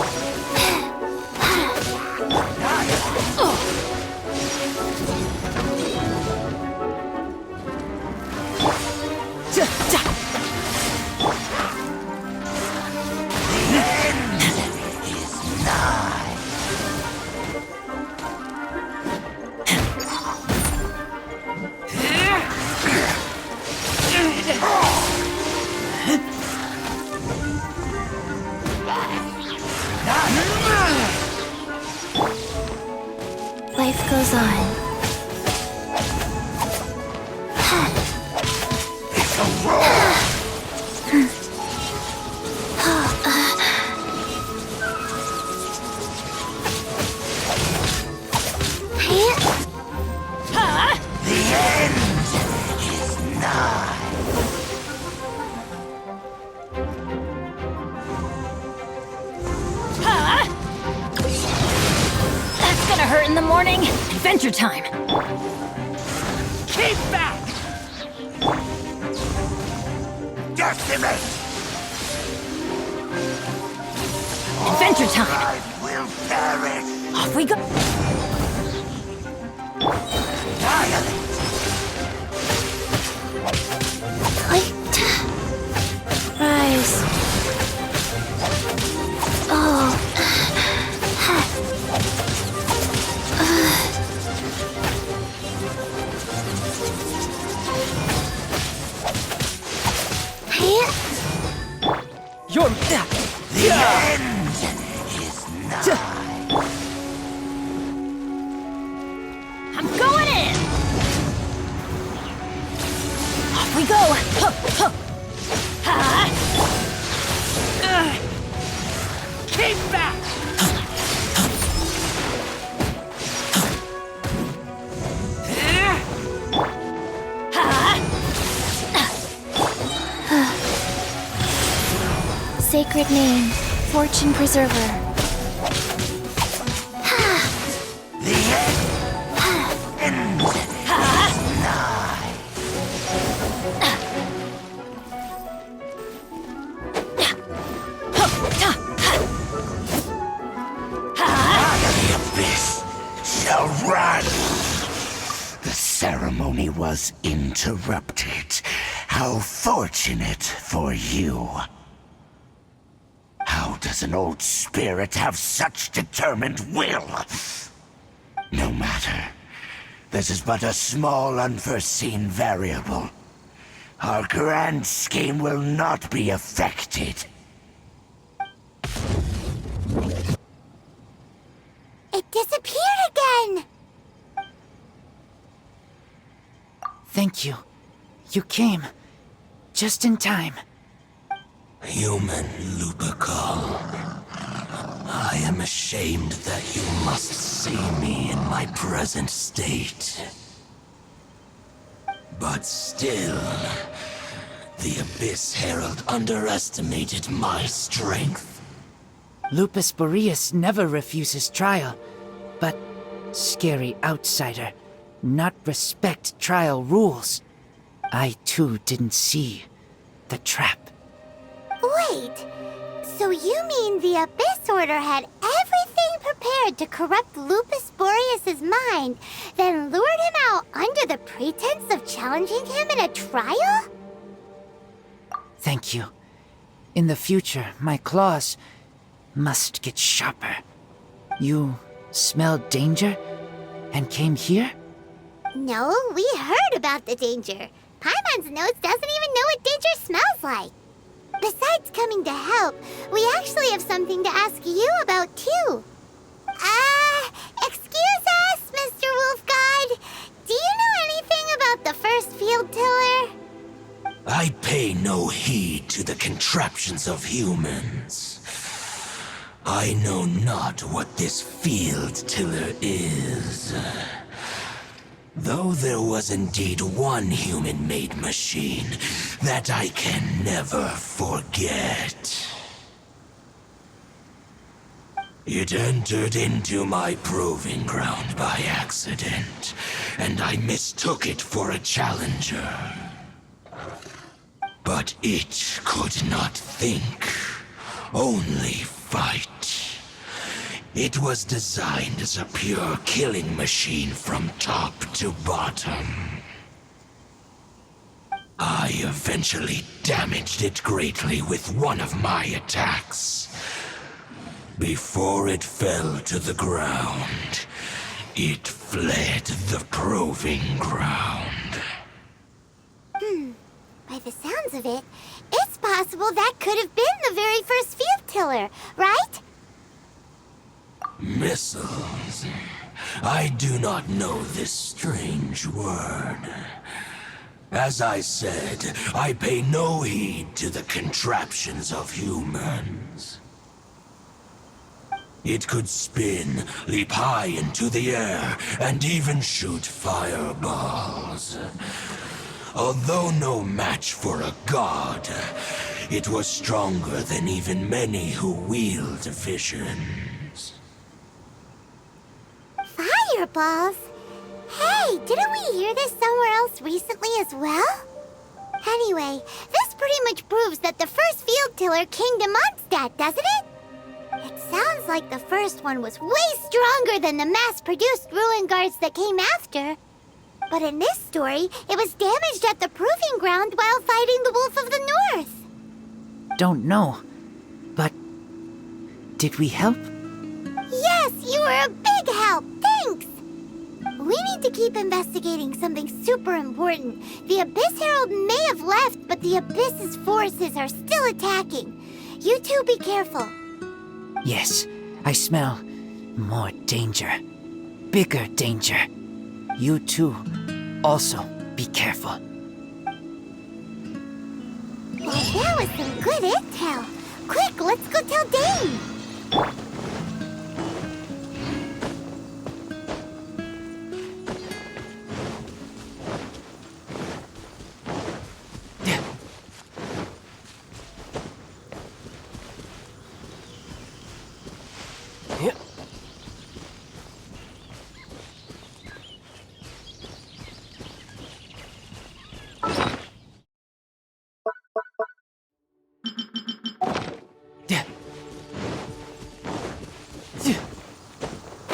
Life goes on. That's gonna hurt in the morning! Adventure time! Keep back! Decimate! Adventure time! Life will perish! Off we go! Annihilate! Rise. Oh. You're... The end is nigh. I'm going in! Off we go! Huh, huh. Ha! Keep back! Sacred name, Fortune Preserver. The end is nigh. The abyss shall ceremony was interrupted. How fortunate for you. How does an old spirit have such determined will? No matter. This is but a small unforeseen variable. Our grand scheme will not be affected. It disappeared again! Thank you. You came. Just in time. Human Lupercal, I am ashamed that you must see me in my present state. But still, the Abyss Herald underestimated my strength. Lupus Boreas never refuses trial, but scary outsider, not respect trial rules. I too didn't see the trap. Wait, so you mean the Abyss Order had everything prepared to corrupt Lupus Boreas' mind, then lured him out under the pretense of challenging him in a trial? Thank you. In the future, my claws must get sharper. You smelled danger and came here? No, we heard about the danger. Paimon's nose doesn't even know what danger smells like. Besides coming to help, we actually have something to ask you about, too. Excuse us, Mr. Wolf God. Do you know anything about the first field tiller? I pay no heed to the contraptions of humans. I know not what this field tiller is. Though there was indeed one human-made machine that I can never forget. It entered into my proving ground by accident, and I mistook it for a challenger. But it could not think, only fight. It was designed as a pure killing machine from top to bottom. I eventually damaged it greatly with one of my attacks. Before it fell to the ground, it fled the proving ground. By the sounds of it, it's possible that could have been the very first field tiller, right? Missiles. I do not know this strange word. As I said, I pay no heed to the contraptions of humans. It could spin, leap high into the air, and even shoot fireballs. Although no match for a god, it was stronger than even many who wield visions. Fireballs? Hey, didn't we hear this somewhere else recently as well? Anyway, this pretty much proves that the first field tiller came to Mondstadt, doesn't it? It sounds like the first one was way stronger than the mass-produced ruin guards that came after. But in this story, it was damaged at the proving ground while fighting the Wolf of the North. Don't know, but did we help? Yes, you were a big help. Thanks. We need to keep investigating something super important. The Abyss Herald may have left, but the Abyss's forces are still attacking. You two be careful. Yes, I smell more danger. Bigger danger. You too, also be careful. Well, that was some good intel. Quick, let's go tell Dane.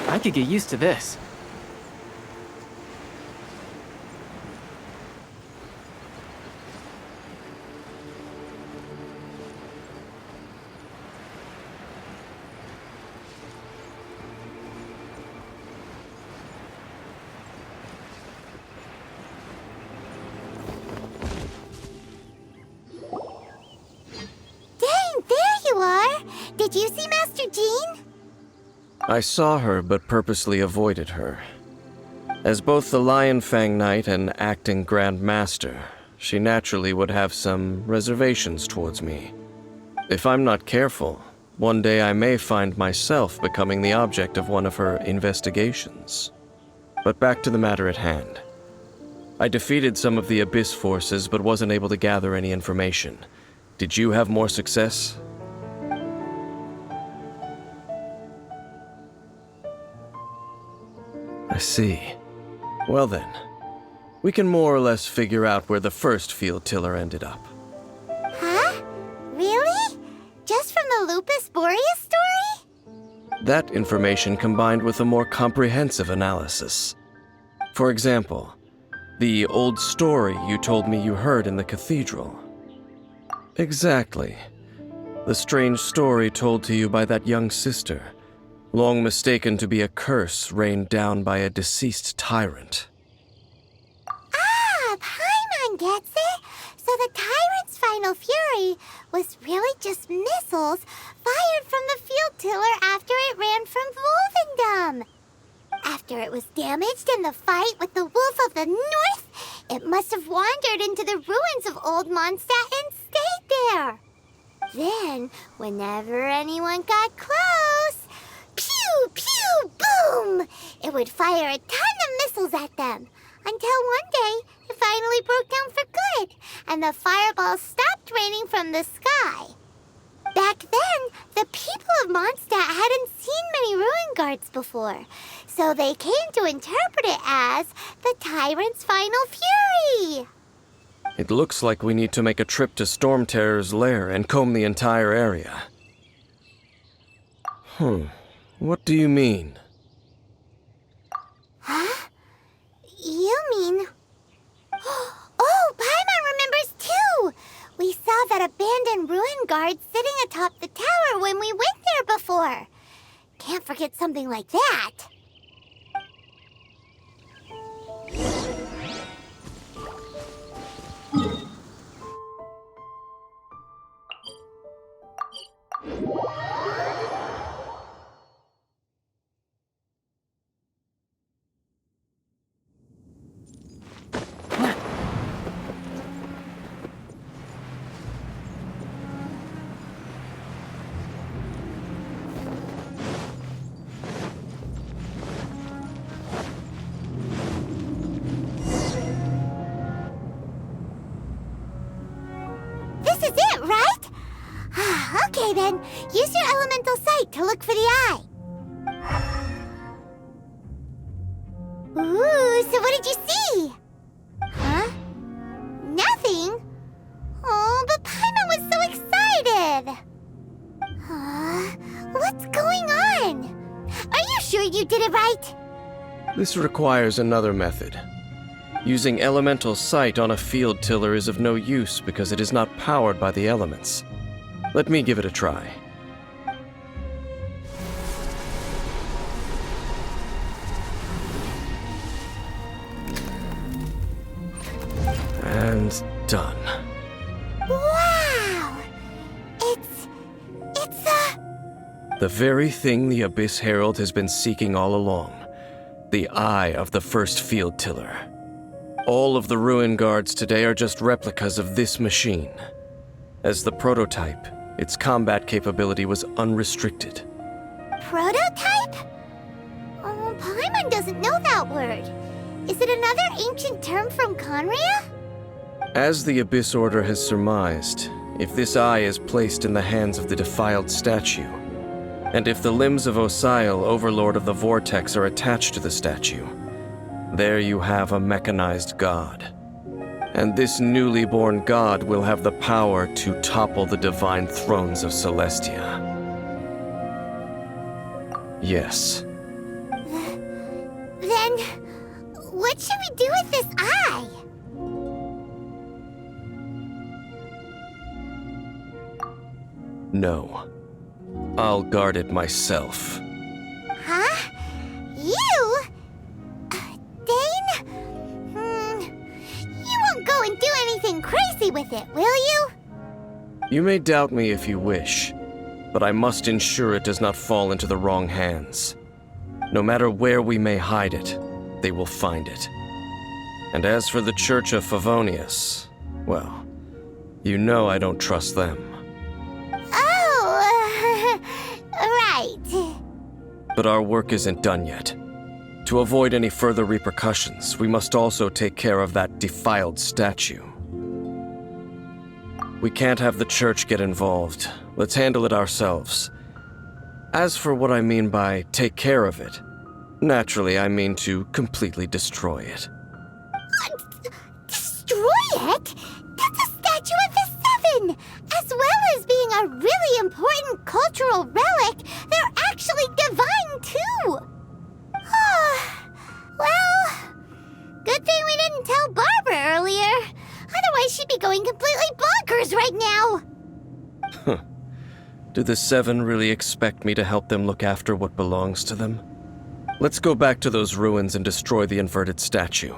I could get used to this. Did you see Master Jean? I saw her but purposely avoided her. As both the Lion Fang Knight and acting Grand Master, she naturally would have some reservations towards me. If I'm not careful, one day I may find myself becoming the object of one of her investigations. But back to the matter at hand. I defeated some of the Abyss forces but wasn't able to gather any information. Did you have more success? I see. Well then, we can more or less figure out where the first field tiller ended up. Huh? Really? Just from the Lupus Boreas story? That information combined with a more comprehensive analysis. For example, the old story you told me you heard in the cathedral. Exactly. The strange story told to you by that young sister, long mistaken to be a curse rained down by a deceased tyrant. Ah, Paimon gets it! So the tyrant's final fury was really just missiles fired from the field tiller after it ran from Wolvendom. After it was damaged in the fight with the Wolf of the North, it must have wandered into the ruins of Old Mondstadt and stayed there. Then, whenever anyone got close, pew, pew, boom! It would fire a ton of missiles at them, until one day it finally broke down for good, and the fireballs stopped raining from the sky. Back then, the people of Mondstadt hadn't seen many ruin guards before, so they came to interpret it as the tyrant's final fury. It looks like we need to make a trip to Storm Terror's lair and comb the entire area. What do you mean? Huh? You mean... Oh, Paimon remembers too! We saw that abandoned ruin guard sitting atop the tower when we went there before. Can't forget something like that. This is it, right? Okay then, use your elemental sight to look for the eye. Ooh, so what did you see? Huh? Nothing? Oh, but Paimon was so excited. What's going on? Are you sure you did it right? This requires another method. Using elemental sight on a field tiller is of no use because it is not powered by the elements. Let me give it a try. And done. Wow! It's the very thing the Abyss Herald has been seeking all along. The eye of the first field tiller. All of the ruin guards today are just replicas of this machine. As the prototype, its combat capability was unrestricted. Prototype? Oh, Paimon doesn't know that word. Is it another ancient term from Conria? As the Abyss Order has surmised, if this eye is placed in the hands of the defiled statue, and if the limbs of Osial, Overlord of the Vortex, are attached to the statue, there you have a mechanized god. And this newly born god will have the power to topple the divine thrones of Celestia. Yes. Then, what should we do with this eye? No. I'll guard it myself. Huh? You? Dane? You won't go and do anything crazy with it, will you? You may doubt me if you wish, but I must ensure it does not fall into the wrong hands. No matter where we may hide it, they will find it. And as for the Church of Favonius, well, you know I don't trust them. Oh, right. But our work isn't done yet. To avoid any further repercussions, we must also take care of that defiled statue. We can't have the church get involved. Let's handle it ourselves. As for what I mean by take care of it, naturally I mean to completely destroy it. Destroy it? That's a statue of the Seven! As well as being a really important cultural relic, they're actually divine too! Well, good thing we didn't tell Barbara earlier. Otherwise she'd be going completely bonkers right now! Do the Seven really expect me to help them look after what belongs to them? Let's go back to those ruins and destroy the inverted statue.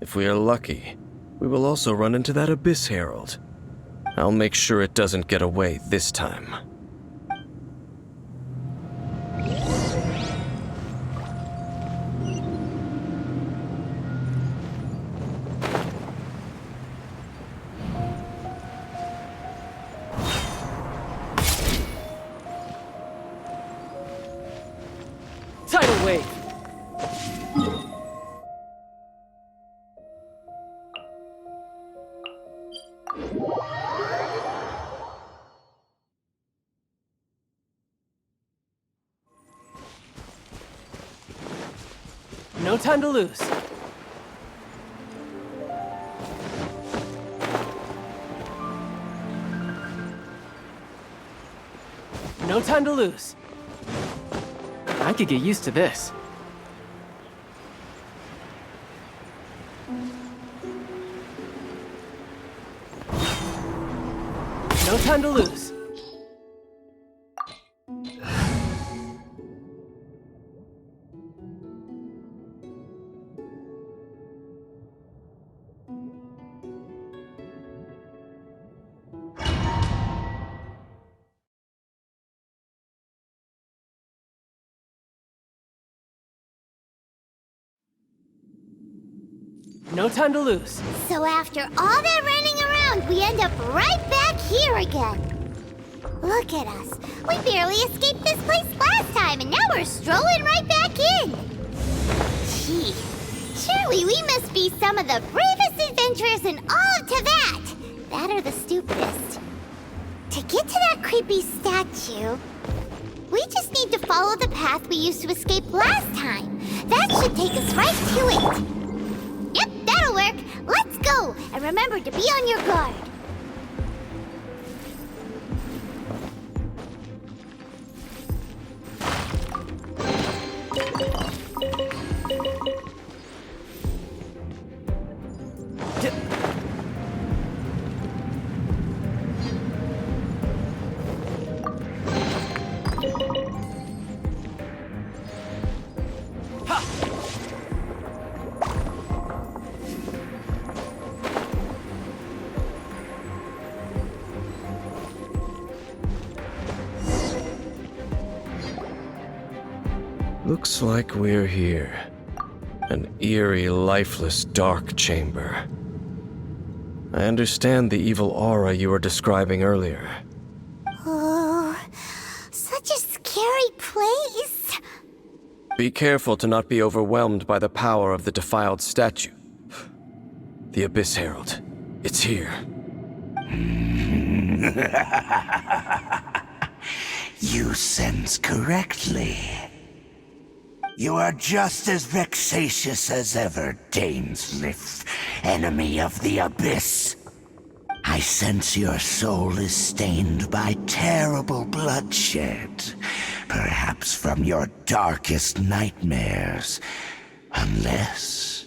If we are lucky, we will also run into that Abyss Herald. I'll make sure it doesn't get away this time. Tidal wave! No time to lose. No time to lose. I could get used to this. No time to lose. No time to lose. So after all that running around, we end up right back here again. Look at us. We barely escaped this place last time, and now we're strolling right back in. Gee, surely we must be some of the bravest adventurers in all of Teyvat. That or the stupidest. To get to that creepy statue, we just need to follow the path we used to escape last time. That should take us right to it. Yep, that'll work. Let's go. And remember to be on your guard. Looks like we're here. An eerie, lifeless, dark chamber. I understand the evil aura you were describing earlier. Oh, such a scary place. Be careful to not be overwhelmed by the power of the defiled statue. The Abyss Herald. It's here. You sense correctly. You are just as vexatious as ever, Daneslif, enemy of the Abyss. I sense your soul is stained by terrible bloodshed, perhaps from your darkest nightmares, unless...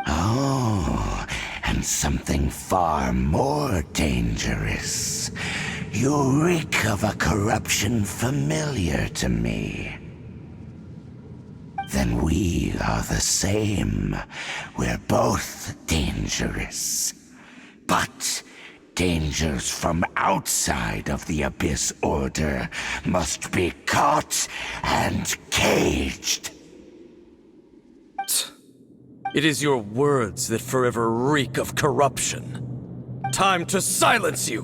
Oh, and something far more dangerous. You reek of a corruption familiar to me. Then we are the same. We're both dangerous. But Dangers from outside of the Abyss Order must be caught and caged. It is your words that forever reek of corruption. Time to silence you!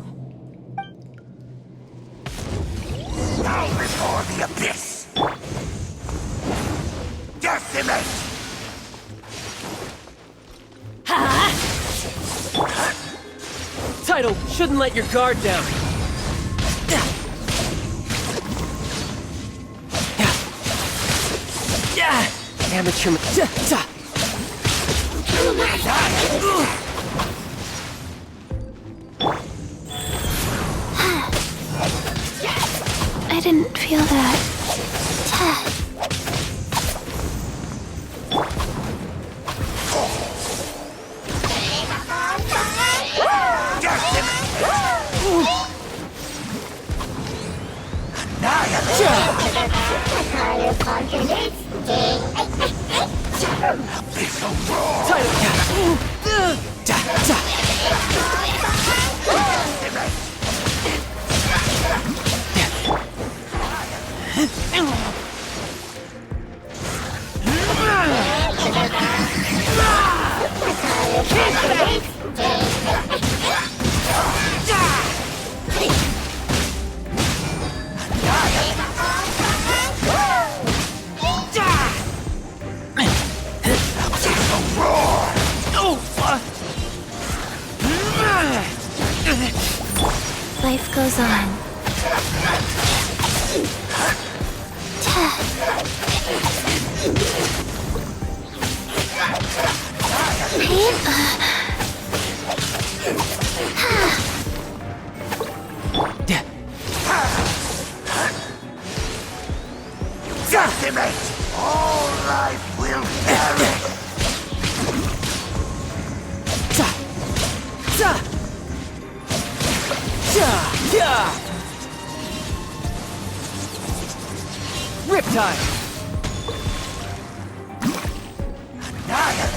Bow before the Abyss! Decimate! Tidal, shouldn't let your guard down. Amateur. I didn't feel that. Life goes on. Decimate! All life will perish! Riptide! Annihilate!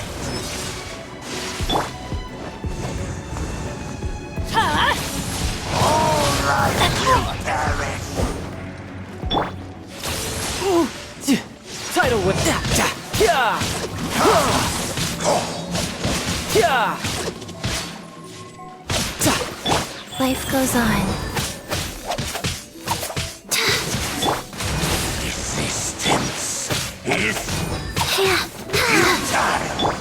All life will perish! Tidal whip! Life goes on. Resistance is Yeah. futile!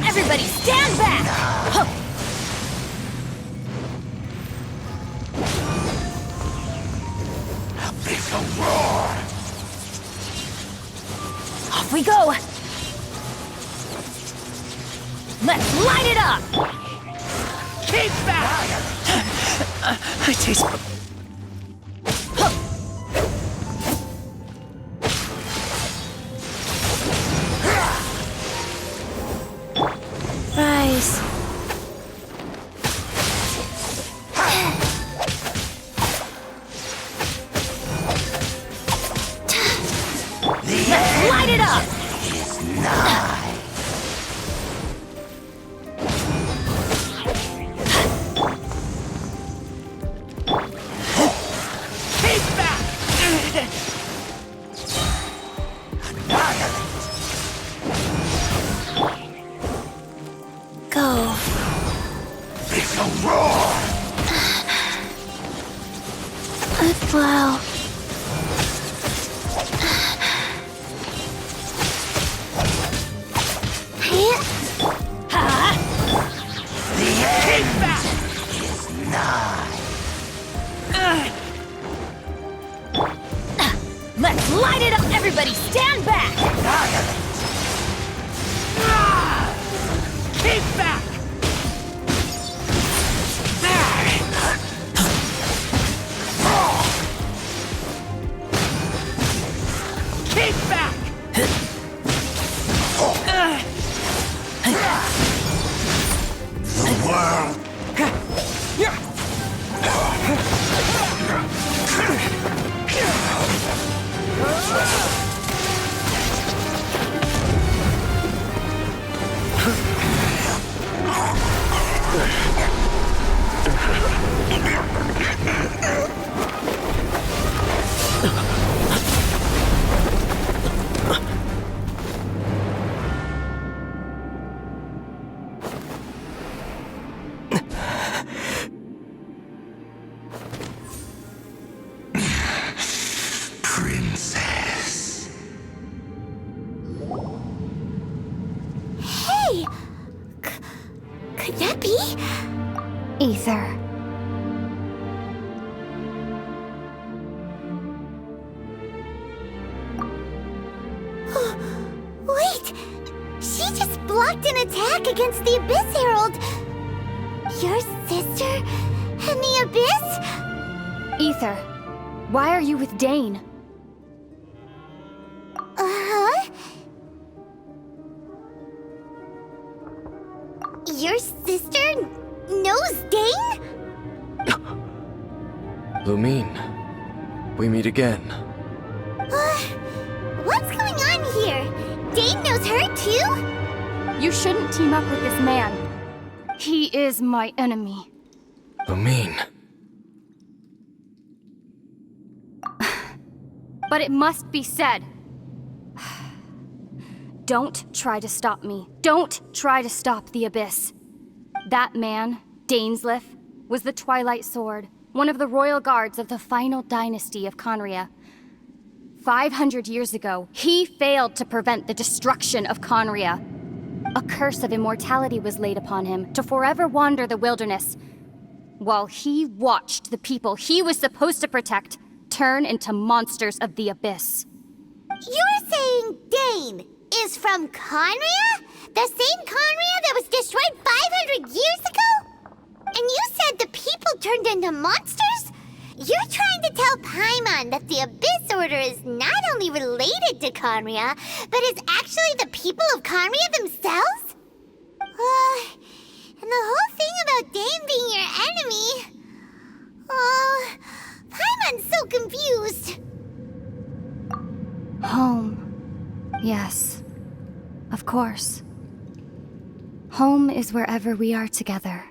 Everybody stand back! Abyssal roar! Off we go! Let's light it up! Keep back! I taste... Rise. Let's light it up! Is nigh! Keep back! Annihilate! Go. Abyssal roar! Wow. The end is nigh! Let's light it up! Everybody stand back! Annihilate! Keep back! Ether. Wait! She just blocked an attack against the Abyss Herald! Your sister and the Abyss? Ether, why are you with Dane? Uh-huh? Your sister knows Dane? Lumine, we meet again. What's going on here? Dane knows her too? You shouldn't team up with this man. He is my enemy. Lumine. But it must be said. Don't try to stop me. Don't try to stop the Abyss. That man, Dainsleif, was the Twilight Sword, one of the royal guards of the final dynasty of Conria. 500 years ago, he failed to prevent the destruction of Conria. A curse of immortality was laid upon him to forever wander the wilderness, while he watched the people he was supposed to protect turn into monsters of the Abyss. You're saying Dane is from Conria? The same Conria that was destroyed 500 years ago? And you said the people turned into monsters? You're trying to tell Paimon that the Abyss Order is not only related to Conria, but is actually the people of Conria themselves? And the whole thing about Dane being your enemy... Paimon's so confused. Home. Yes. Of course. Home is wherever we are together.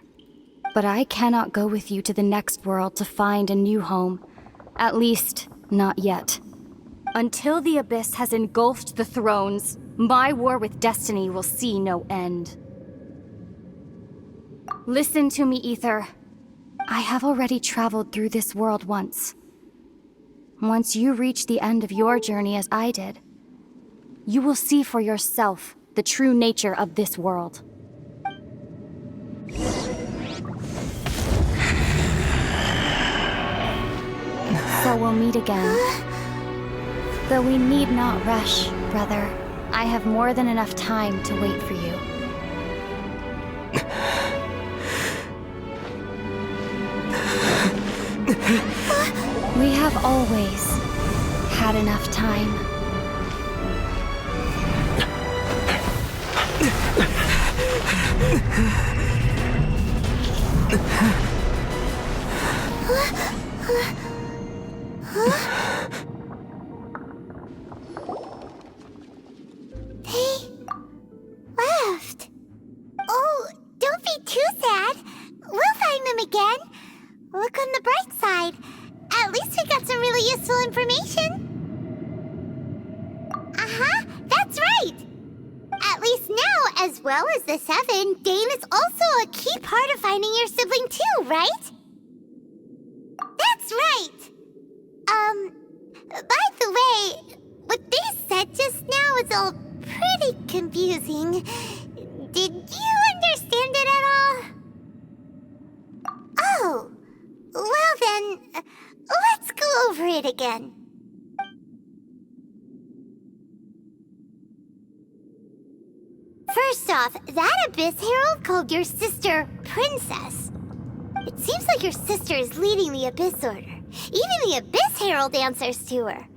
But I cannot go with you to the next world to find a new home. At least, not yet. Until the Abyss has engulfed the thrones, my war with destiny will see no end. Listen to me, Ether. I have already traveled through this world once. Once you reach the end of your journey as I did, you will see for yourself the true nature of this world. So we'll meet again. Though we need not rush, brother. I have more than enough time to wait for you. We have always had enough time. They left. Oh, don't be too sad. We'll find them again. Look on the bright side. At least we got some really useful information. Uh-huh, that's right. At least now, as well as the Seven, Dane is also a key part of finding your sibling too, right? That's right. By the way, what they said just now is all pretty confusing. Did you understand it at all? Oh, well then, let's go over it again. First off, that Abyss Herald called your sister Princess. It seems like your sister is leading the Abyss Order. Even the Abyss Herald answers to her.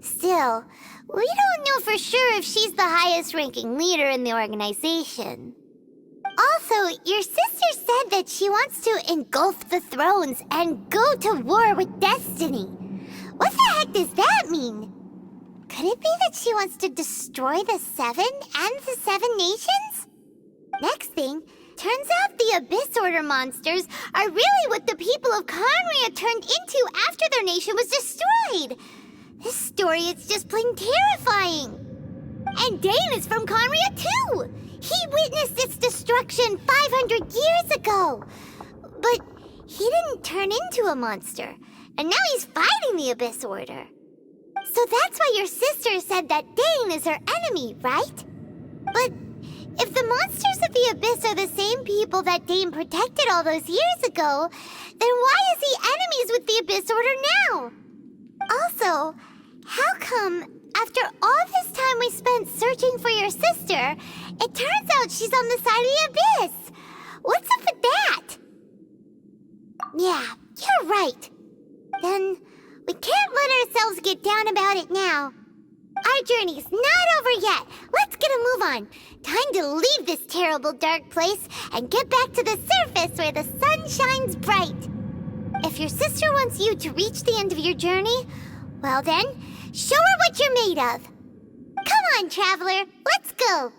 Still, we don't know for sure if she's the highest-ranking leader in the organization. Also, your sister said that she wants to engulf the thrones and go to war with destiny. What the heck does that mean? Could it be that she wants to destroy the Seven and the Seven Nations? Next thing, turns out the Abyss Order monsters are really what the people of Conria turned into after their nation was destroyed. This story is just plain terrifying. And Dane is from Conria too. He witnessed its destruction 500 years ago. But he didn't turn into a monster. And now he's fighting the Abyss Order. So that's why your sister said that Dane is her enemy, right? But if the monsters of the Abyss are the same people that Dane protected all those years ago, then why is he enemies with the Abyss Order now? Also, how come, after all this time we spent searching for your sister, it turns out she's on the side of the Abyss? What's up with that? Yeah, you're right. Then we can't let ourselves get down about it now. Our journey's not over yet. Let's get a move on. Time to leave this terrible dark place and get back to the surface where the sun shines bright. If your sister wants you to reach the end of your journey, well then, show her what you're made of. Come on, traveler, let's go.